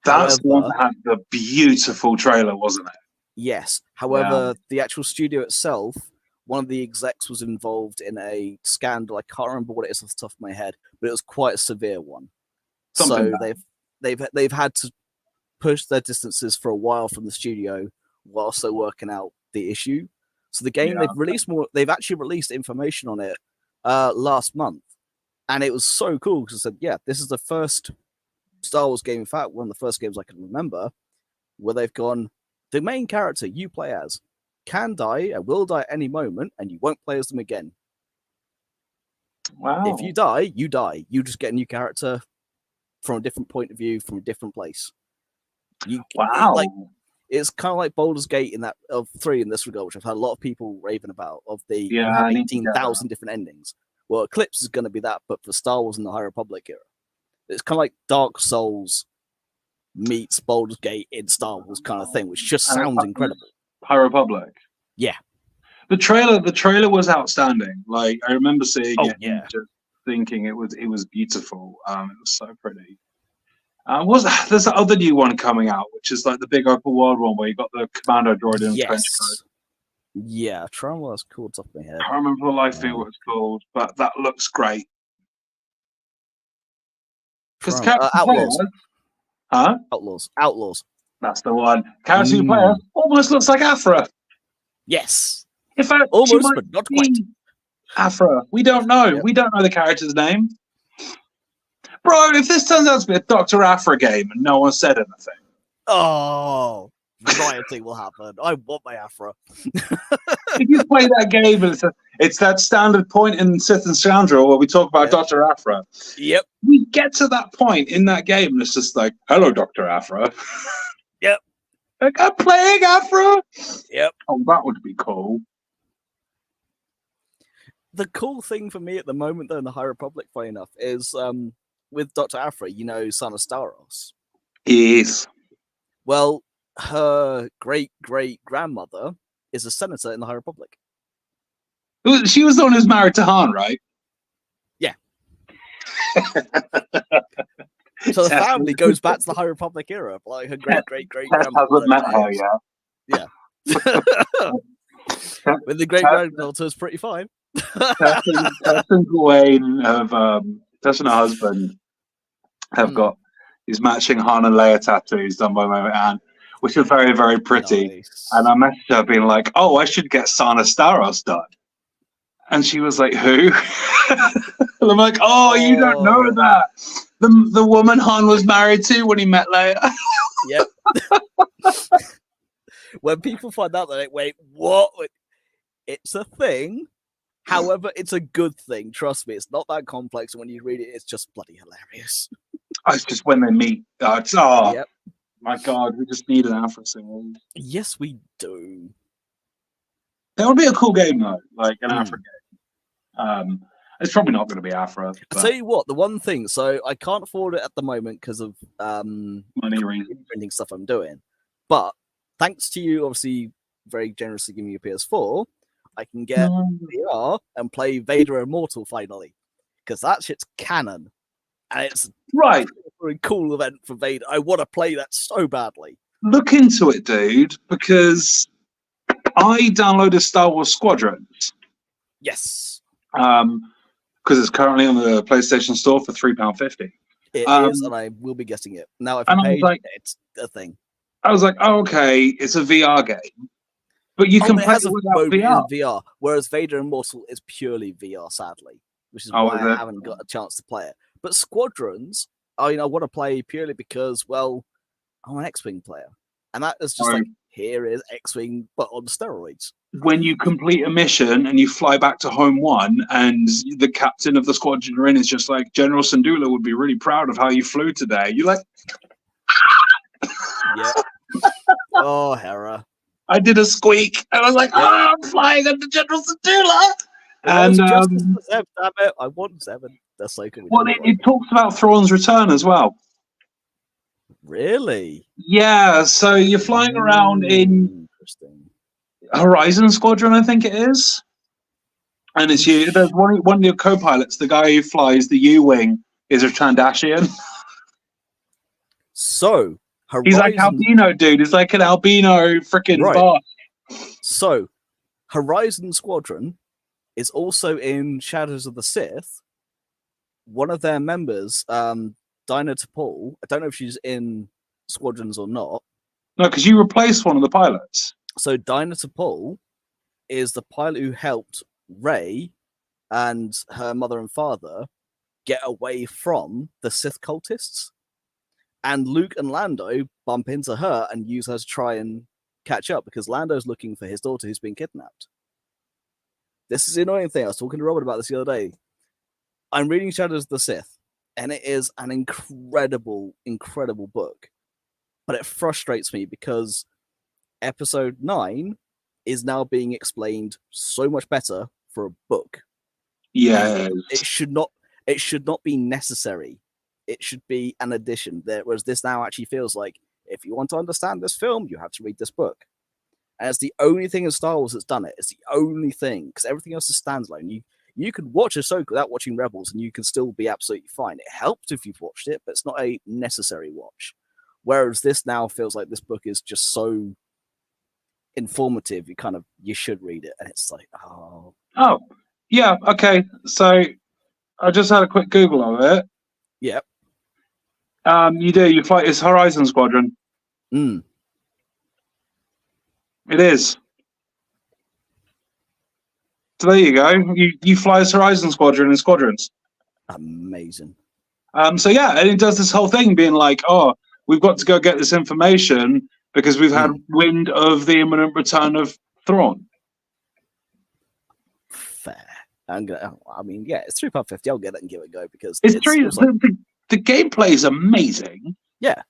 B: That's the one that had the beautiful trailer, wasn't it?
A: Yes. However, the actual studio itself, one of the execs was involved in a scandal. I can't remember what it is off the top of my head, but it was quite a severe one. So they've had to push their distances for a while from the studio whilst they're working out the issue. So the game they've actually released information on it last month, and it was so cool because I said, this is the first Star Wars game, in fact, one of the first games I can remember, where they've gone, the main character you play as can die and will die at any moment, and you won't play as them again.
B: Wow.
A: If you die, you die. You just get a new character from a different point of view, from a different place. It's kind of like Baldur's Gate in that of 3 in this regard, which I've had a lot of people raving about, of the 18,000 different endings. Well, Eclipse is going to be that, but for Star Wars in the High Republic era. It's kind of like Dark Souls meets Baldur's Gate in Star Wars kind of thing, which just sounds incredible.
B: High Republic.
A: Yeah. The
B: trailer was outstanding. Like I remember seeing it and just thinking it was beautiful. It was so pretty. There's that other new one coming out, which is like the big open world one where you got the commando droid in the trench coat.
A: Yeah, try what it's called off my head.
B: I can't remember for the life of me what it's called, but that looks great. Because
A: Outlaws.
B: Huh?
A: Outlaws.
B: That's the one. Character you play almost looks like Afra.
A: Yes.
B: In fact,
A: almost, but not quite.
B: Afra. We don't know. Yep. We don't know the character's name. Bro, if this turns out to be a Dr. Afra game and no one said anything.
A: Oh, rioting will happen. I want my Afra.
B: If you play that game and it's that standard point in Sith and Scoundrel where we talk about Dr. Afra.
A: Yep.
B: We get to that point in that game and it's just like, hello, Dr. Afra.
A: Yep.
B: Like, I'm playing Afra.
A: Yep.
B: Oh, that would be cool.
A: The cool thing for me at the moment, though, in the High Republic, funny enough, is with Dr. Afra, Sana Staros.
B: Yes.
A: Well, her great-great-grandmother is a senator in the High Republic.
B: She was the one who's married to Han, right?
A: Yeah. So the family goes back to the High Republic era, like her great-great-great-grandmother.
B: Met her, yeah.
A: With the great-granddaughter is pretty fine.
B: Tess and Gawain Tess and her husband have got these matching Han and Leia tattoos done by my aunt, which are very, very pretty. Nice. And I messaged her being like, oh, I should get Sana Staros done. And she was like, who? And I'm like, oh, you don't know that. The woman Han was married to when he met Leia.
A: Yep. When people find out, they're like, wait, what? It's a thing. However, it's a good thing. Trust me, it's not that complex. And when you read it, it's just bloody hilarious.
B: Oh, it's just when they meet.
A: Yep.
B: My God, we just need an Afro series.
A: Yes, we do.
B: That would be a cool game though, like an
A: Mm.
B: Afro game. It's probably not going to be Afro.
A: I'll
B: But
A: tell you what, the one thing, so I can't afford it at the moment because of
B: money reasons.
A: printing stuff I'm doing. But thanks to you, obviously, very generously giving me a PS4, I can get VR and play Vader Immortal finally. Because that shit's canon. And it's
B: Right.
A: a very cool event for Vader. I want to play that so badly.
B: Look into it, dude, because I downloaded Star Wars Squadrons.
A: Yes.
B: Because it's currently on the PlayStation Store for £3.50.
A: It is, and I will be getting it. Now, if you paid, it's a thing.
B: I was like, oh, okay, it's a VR game. But you can play it without
A: VR. Whereas Vader Immortal is purely VR, sadly, which is why I haven't got a chance to play it. But Squadrons, I want to play purely because, well, I'm an X-Wing player. And that is just like, here is X-Wing, but on steroids.
B: When you complete a mission and you fly back to Home 1 and the captain of the squadron you're in is just like, General Syndulla would be really proud of how you flew today. You're like...
A: Yeah. Oh, Hera.
B: I did a squeak. I was like, I'm flying under General Syndulla. And
A: Zeb, damn it. I want Zeb. That's so cool.
B: Well, it talks about Thrawn's return as well.
A: Really?
B: Yeah, so you're flying around in Horizon Squadron, I think it is. And it's you. There's one of your co-pilots, the guy who flies the U-Wing, is a Trandashian.
A: So, Horizon...
B: he's like albino, dude. He's like an albino freaking boss.
A: So, Horizon Squadron is also in Shadows of the Sith. One of their members, Dinah T'Pol, I don't know if she's in Squadrons or not.
B: No, because you replaced one of the pilots.
A: So Dinah T'Pol is the pilot who helped Rey and her mother and father get away from the Sith cultists. And Luke and Lando bump into her and use her to try and catch up because Lando's looking for his daughter who's been kidnapped. This is the annoying thing. I was talking to Robert about this the other day. I'm reading Shadows of the Sith, and it is an incredible, incredible book. But it frustrates me because Episode 9 is now being explained so much better for a book.
B: Yeah,
A: it should not be necessary. It should be an addition. Whereas this now actually feels like if you want to understand this film, you have to read this book. And it's the only thing in Star Wars that's done it. It's the only thing because everything else is standalone. You could watch Ahsoka without watching Rebels, and you can still be absolutely fine. It helps if you've watched it, but it's not a necessary watch. Whereas this now feels like this book is just so informative. You should read it, and it's like, oh
B: yeah, okay. So I just had a quick Google of it.
A: Yep.
B: You fly. It's Horizon Squadron.
A: It
B: is. So there you go. You fly as Horizon Squadron in Squadrons.
A: Amazing.
B: So yeah, and it does this whole thing being like, oh, we've got to go get this information because we've had wind of the imminent return of Thrawn.
A: Fair. It's £3.50. I'll get it and give it a go because
B: it's true. The gameplay is amazing.
A: Yeah.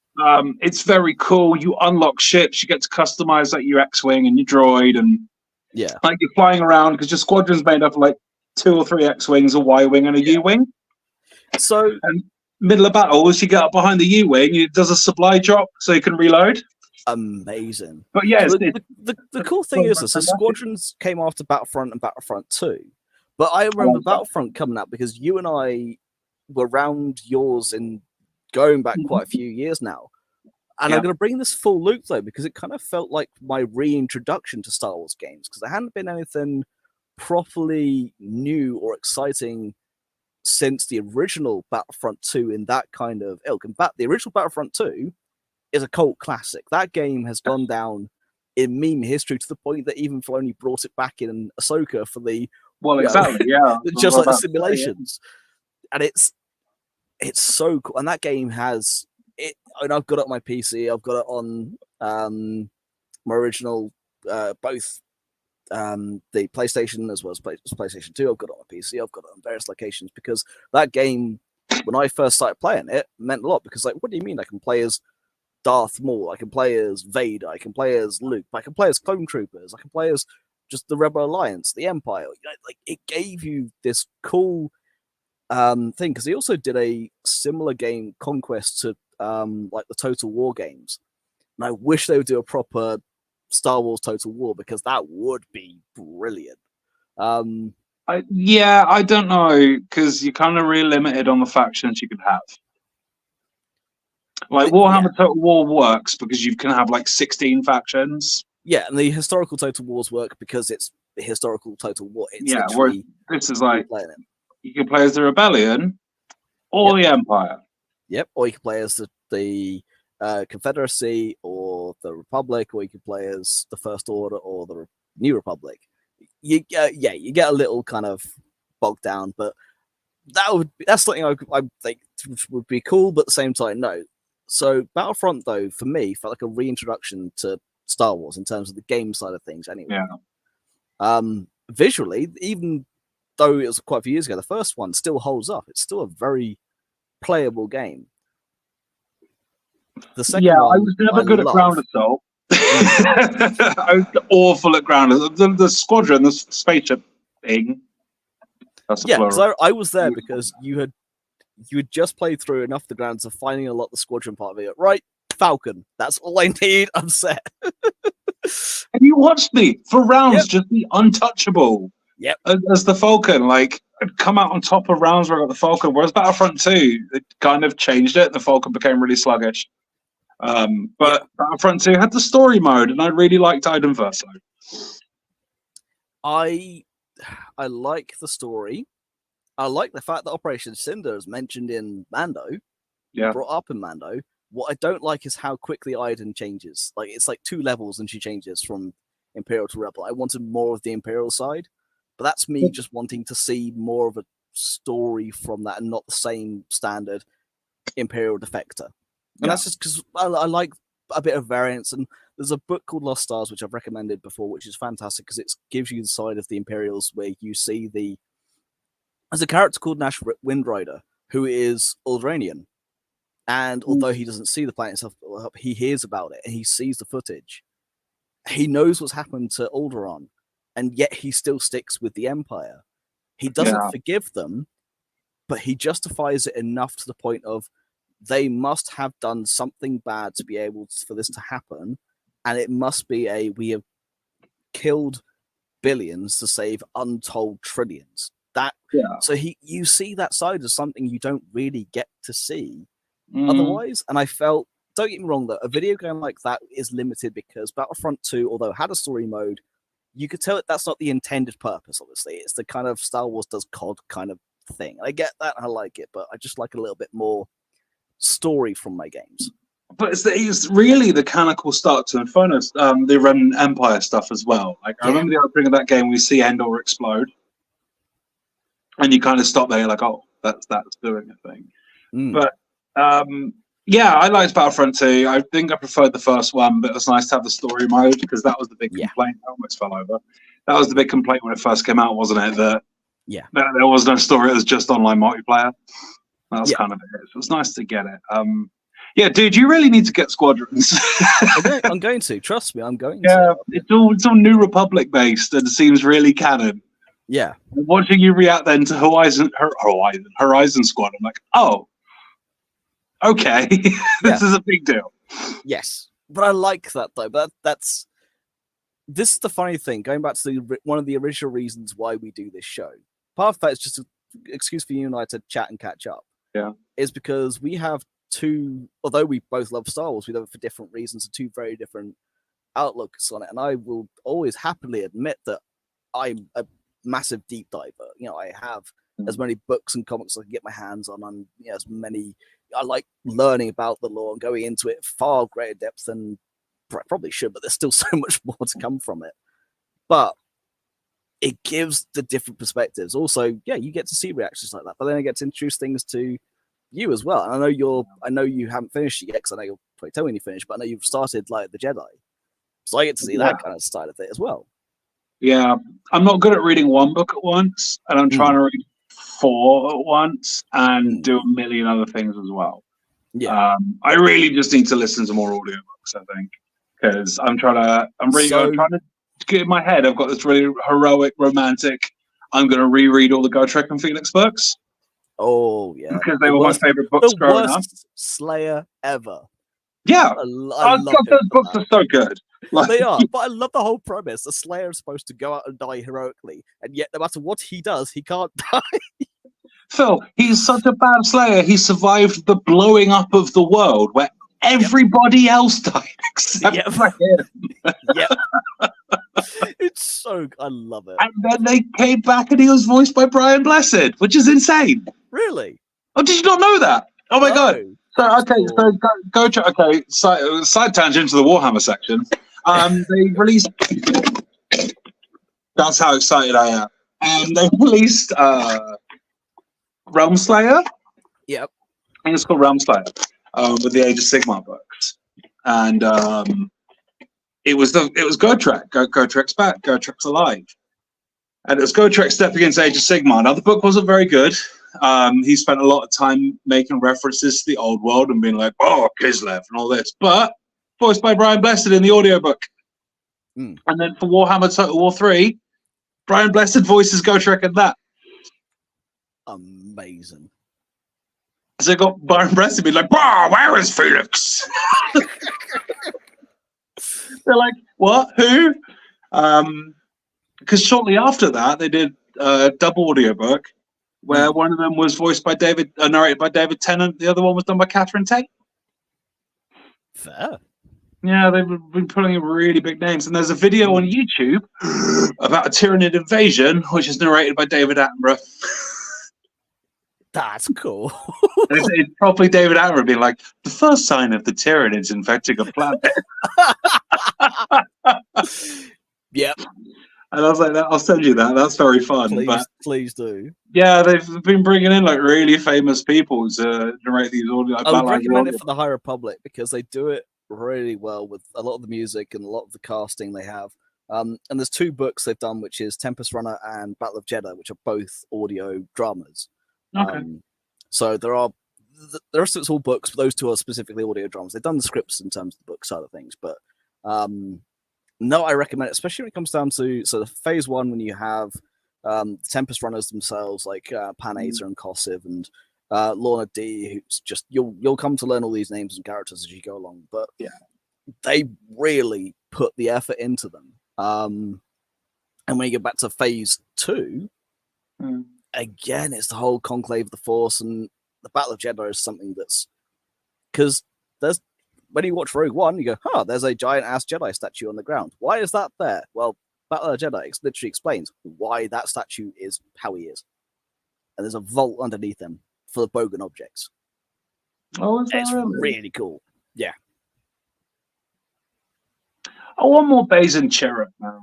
B: It's very cool. You unlock ships. You get to customize like your X-wing and your droid, and like you're flying around because your squadron's made up of like 2 or 3 X-wings, a Y-wing, and a U-wing.
A: So,
B: and middle of battle, as you get up behind the U-wing, it does a supply drop so you can reload.
A: Amazing.
B: But yeah,
A: the cool thing is this: Squadrons came after Battlefront and Battlefront 2, but I remember Battlefront coming out because you and I were round yours in going back quite a few years now. And I'm going to bring this full loop though, because it kind of felt like my reintroduction to Star Wars games, because there hadn't been anything properly new or exciting since the original Battlefront 2 in that kind of ilk. And the original Battlefront 2 is a cult classic. That game has gone down in meme history to the point that even Filoni brought it back in Ahsoka for the just like the simulations. And it's so cool. And that game has it. And I've got it on my PC. I've got it on my original both the PlayStation as well as PlayStation 2. I've got it on my PC. I've got it on various locations because that game when I first started playing it, meant a lot because, like, what do you mean I can play as Darth Maul? I can play as Vader. I can play as Luke. I can play as Clone Troopers. I can play as just the Rebel Alliance, the Empire. Like, it gave you this cool thing because he also did a similar game, Conquest, to like the Total War games. And I wish they would do a proper Star Wars Total War because that would be brilliant.
B: I don't know, because you're kind of really limited on the factions you can have. Like Warhammer Total War works because you can have like 16 factions.
A: Yeah, and the historical Total Wars work because it's historical Total War. It's
B: where this is like you can play as the Rebellion or the Empire.
A: Yep, or you can play as the Confederacy or the Republic, or you can play as the First Order or the New Republic. You get a little kind of bogged down, but that's something I think would be cool, but at the same time, no. So Battlefront, though, for me, felt like a reintroduction to Star Wars in terms of the game side of things. Anyway, visually, even though it was quite a few years ago, the first one still holds up. It's still a very playable game. The second one,
B: I was never good at ground assault. I was awful at ground assault. The squadron, the spaceship thing.
A: So I was there because you had just played through enough of the grounds of finding a lot of the squadron part of it. Right, Falcon. That's all I need. I'm set.
B: And you watched me for rounds just be untouchable.
A: Yep.
B: As the Falcon, like, I'd come out on top of rounds where I got the Falcon. Whereas Battlefront 2, it kind of changed it. The Falcon became really sluggish. But Battlefront 2 had the story mode, and I really liked Iden Verso.
A: I like the story. I like the fact that Operation Cinder is mentioned in Mando. Brought up in Mando. What I don't like is how quickly Iden changes. Like, it's like 2 levels and she changes from Imperial to Rebel. I wanted more of the Imperial side, but that's me just wanting to see more of a story from that and not the same standard Imperial defector. And that's just because I like a bit of variance. And there's a book called Lost Stars, which I've recommended before, which is fantastic because it gives you the side of the Imperials where you see there's a character called Nash Windrider who is Alderaanian. And although he doesn't see the planet himself, he hears about it and he sees the footage. He knows what's happened to Alderaan, and yet he still sticks with the Empire. He doesn't forgive them, but he justifies it enough to the point of they must have done something bad to be able for this to happen, and it must be we have killed billions to save untold trillions. So you see that side as something you don't really get to see otherwise. And I felt, don't get me wrong, though, a video game like that is limited because Battlefront 2, although it had a story mode, you could tell that's not the intended purpose, obviously. It's the kind of Star Wars does COD kind of thing. I get that and I like it, but I just like a little bit more story from my games.
B: But it's really the canonical start to Inferno, the Remnant Empire stuff as well. Like, I remember the opening of that game, we see Endor explode, and you kind of stop there, you're like, oh, that's doing a thing. But I liked Battlefront 2. I think I preferred the first one, but it was nice to have the story mode because that was the big complaint. I almost fell over. That was the big complaint when it first came out, wasn't it? That there was no story. It was just online multiplayer. That was kind of it. It was nice to get it. Dude, you really need to get Squadrons.
A: I'm going to. Trust me, I'm going to.
B: Yeah, it's all New Republic based and seems really canon.
A: Yeah.
B: Watching you react then to Horizon Squad, I'm like, oh, okay, this is a big deal.
A: Yes, but I like that though. But this is the funny thing. Going back to one of the original reasons why we do this show. Part of that is just an excuse for you and I to chat and catch up.
B: Yeah,
A: is because we have although we both love Star Wars, we love it for different reasons and 2 very different outlooks on it. And I will always happily admit that I'm a massive deep diver. I have as many books and comics I can get my hands on, and as many. I like learning about the lore and going into it far greater depth than I probably should, but there's still so much more to come from it. But it gives the different perspectives. Also, you get to see reactions like that, but then I get to introduce things to you as well. And I know you haven't finished it yet, because I know you'll probably tell me when you finished, but I know you've started like the Jedi, so I get to see that kind of side of it as well.
B: Yeah, I'm not good at reading one book at once, and I'm trying to read 4 at once and do a million other things as well.
A: Yeah.
B: I really just need to listen to more audiobooks, I think, because I'm trying to get in my head. I've got this really heroic, romantic. I'm going to reread all the Gotrek and Phoenix books.
A: Oh yeah,
B: because they were my favorite books growing up.
A: Slayer ever.
B: Yeah,
A: I
B: God,
A: love
B: those books are so good. Like,
A: they are, but I love the whole premise. The Slayer is supposed to go out and die heroically, and yet no matter what he does, he can't die.
B: Phil, he's such a bad Slayer. He survived the blowing up of the world where everybody else died except for him.
A: Yep. It's so I love it.
B: And then they came back and he was voiced by Brian Blessed, which is insane.
A: Really?
B: Oh, did you not know that? Oh my god. So okay,
A: cool.
B: so okay, side tangent to the Warhammer section. They released that's how excited I am. They released Realm Slayer.
A: Yep.
B: I think it's called Realm Slayer, with the Age of Sigmar books. And it was Gotrek. Gotrek's back. Gotrek's alive. And it was Gotrek stepping against Age of Sigmar. Now, the book wasn't very good. He spent a lot of time making references to the old world and being like, oh, Kislev and all this. But voiced by Brian Blessed in the audiobook. And then for Warhammer Total War 3, Brian Blessed voices Gotrek in that.
A: Amazing.
B: So I got Brian Blessed being like, bah, where is Felix? They're like, what? Who? Because shortly after that, they did a double audiobook where one of them was voiced by narrated by David Tennant. The other one was done by Catherine Tate.
A: Fair.
B: Yeah, they've been pulling in really big names. And there's a video on YouTube about a Tyranid invasion, which is narrated by David Attenborough.
A: That's cool.
B: It's probably David Attenborough being like, the first sign of the Tyranids infecting a planet.
A: Yep.
B: And I was like, I'll send you that. That's very fun.
A: Please do.
B: Yeah, they've been bringing in like really famous people to narrate these audio.
A: I would recommend it for the High Republic because they do it really well with a lot of the music and a lot of the casting they have. And there's 2 books they've done, which is Tempest Runner and Battle of Jeddah, which are both audio dramas.
B: Okay.
A: So there are the rest of it's all books, but those 2 are specifically audio dramas. They've done the scripts in terms of the book side of things, but no, I recommend it, especially when it comes down to the phase 1 when you have the Tempest Runners themselves, like Pan-Aza and Kosiv and Lorna D, who's just you'll come to learn all these names and characters as you go along. But yeah, they really put the effort into them. And when you get back to phase 2, again, it's the whole Conclave of the Force, and the Battle of Jeddah is something that's because when you watch Rogue One, you go, there's a giant ass Jedi statue on the ground. Why is that there? Well, Battle of Jeddah literally explains why that statue is how he is. And there's a vault underneath him full of Bogan objects.
B: Oh, is that
A: it's really cool. Yeah.
B: I want more Bazin Cherub, man.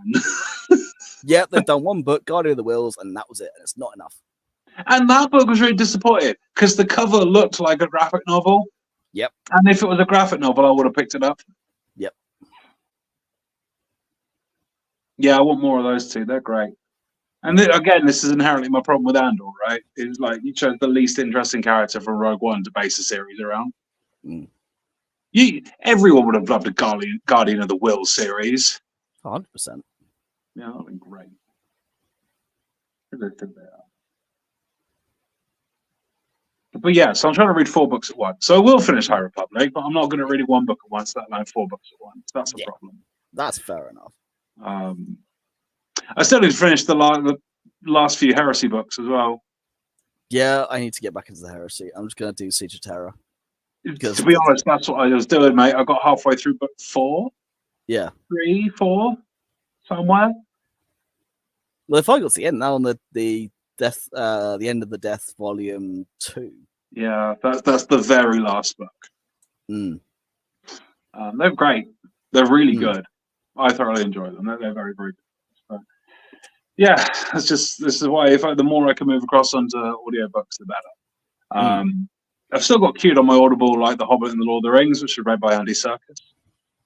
A: Yeah, they've done 1 book, Guardian of the Wills, and that was it. And it's not enough.
B: And that book was really disappointed because the cover looked like a graphic novel.
A: Yep.
B: And if it was a graphic novel, I would have picked it up.
A: Yep.
B: Yeah, I want more of those 2. They're great. And again, this is inherently my problem with Andor, right? It's like you chose the least interesting character from Rogue One to base a series around. Everyone would have loved a Guardian of the Will series.
A: 100%.
B: Yeah, that would be great. But yeah, so I'm trying to read 4 books at once. So I will finish High Republic, but I'm not going to read 1 book at once, let alone 4 books at once. That's a problem.
A: That's fair enough.
B: I still need to finish the last few Heresy books as well.
A: Yeah, I need to get back into the Heresy. I'm just going to do Siege of Terror.
B: To be honest, that's what I was doing, mate. I got halfway through book 4.
A: Yeah.
B: 3, 4, somewhere.
A: Well, if I got to the end now on the end of the Death Volume 2.
B: Yeah, that's the very last book. They're great. They're really good. I thoroughly enjoy them. They're very, very good. So, yeah, this is why the more I can move across onto audiobooks, the better. I've still got queued on my Audible, like The Hobbit and the Lord of the Rings, which are read by Andy Serkis.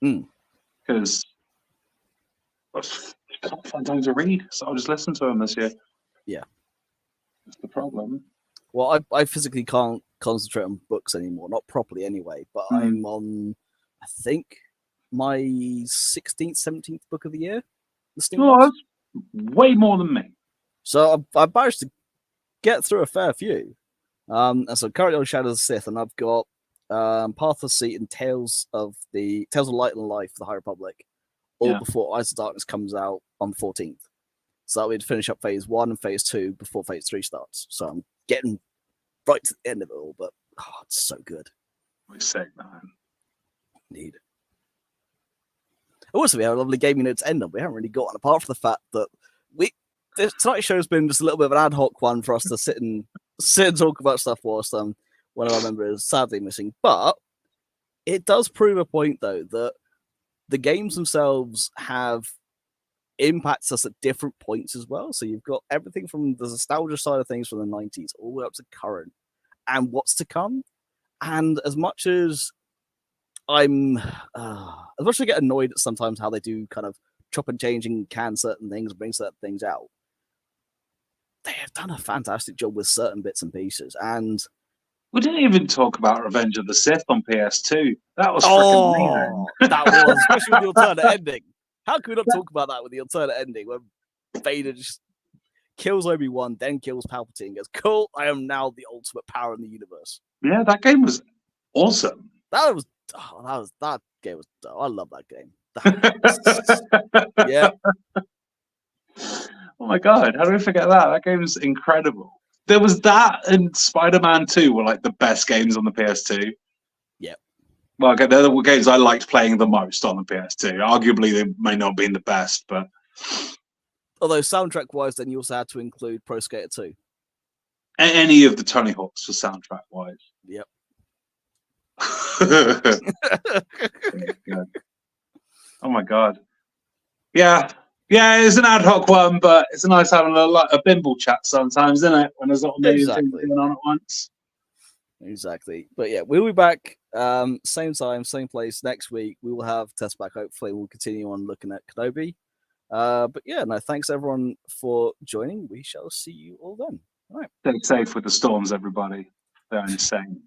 B: Because I can't find time to read, so I'll just listen to them this year.
A: Yeah.
B: That's the problem.
A: Well, I physically can't concentrate on books anymore, not properly anyway. But I'm on, I think, my 16th, 17th book of the year.
B: Oh, that's way more than me.
A: So I've managed to get through a fair few. And so currently on Shadows of the Sith, and I've got Path of Seat and Tales of Light and Life, the High Republic, all before Eyes of Darkness comes out on the 14th. So we'd finish up phase 1 and phase 2 before phase 3 starts. So I'm getting right to the end of it all, but it's so good.
B: We're sick, man.
A: Indeed. Also, we have a lovely gaming notes end on. We haven't really gotten, apart from the fact that tonight's show has been just a little bit of an ad hoc one for us to sit and talk about stuff whilst one of our members is sadly missing. But it does prove a point, though, that the games themselves have impacts us at different points as well. So you've got everything from the nostalgia side of things from the 90s all the way up to current and what's to come. And as much as I get annoyed at sometimes how they do kind of chop and change and can certain things, bring certain things out, they have done a fantastic job with certain bits and pieces. And
B: we didn't even talk about Revenge of the Sith on PS2. That was freaking amazing.
A: That was, especially with the alternate ending. How can we not talk about that with the alternate ending where Vader just kills Obi-Wan, then kills Palpatine, and goes, "Cool, I am now the ultimate power in the universe."
B: Yeah, that game was awesome.
A: That game was. I love that game. Yeah.
B: Oh my god, how do we forget that? That game's incredible. There was that, and Spider-Man 2 were like the best games on the PS2.
A: Yep.
B: Well, okay, they're the games I liked playing the most on the PS2. Arguably, they may not be the best, but
A: although soundtrack-wise, then you also had to include Pro Skater 2.
B: Any of the Tony Hawks for soundtrack-wise.
A: Yep.
B: Oh my god. Yeah, it's an ad hoc one, but it's nice having a bimble chat sometimes, isn't it? When there's not a million things going on at once.
A: Exactly. But yeah, we'll be back same time, same place next week. We will have Test back. Hopefully, we'll continue on looking at Kenobi. But yeah, no, thanks everyone for joining. We shall see you all then. All right.
B: Stay safe with the storms, everybody. They're insane.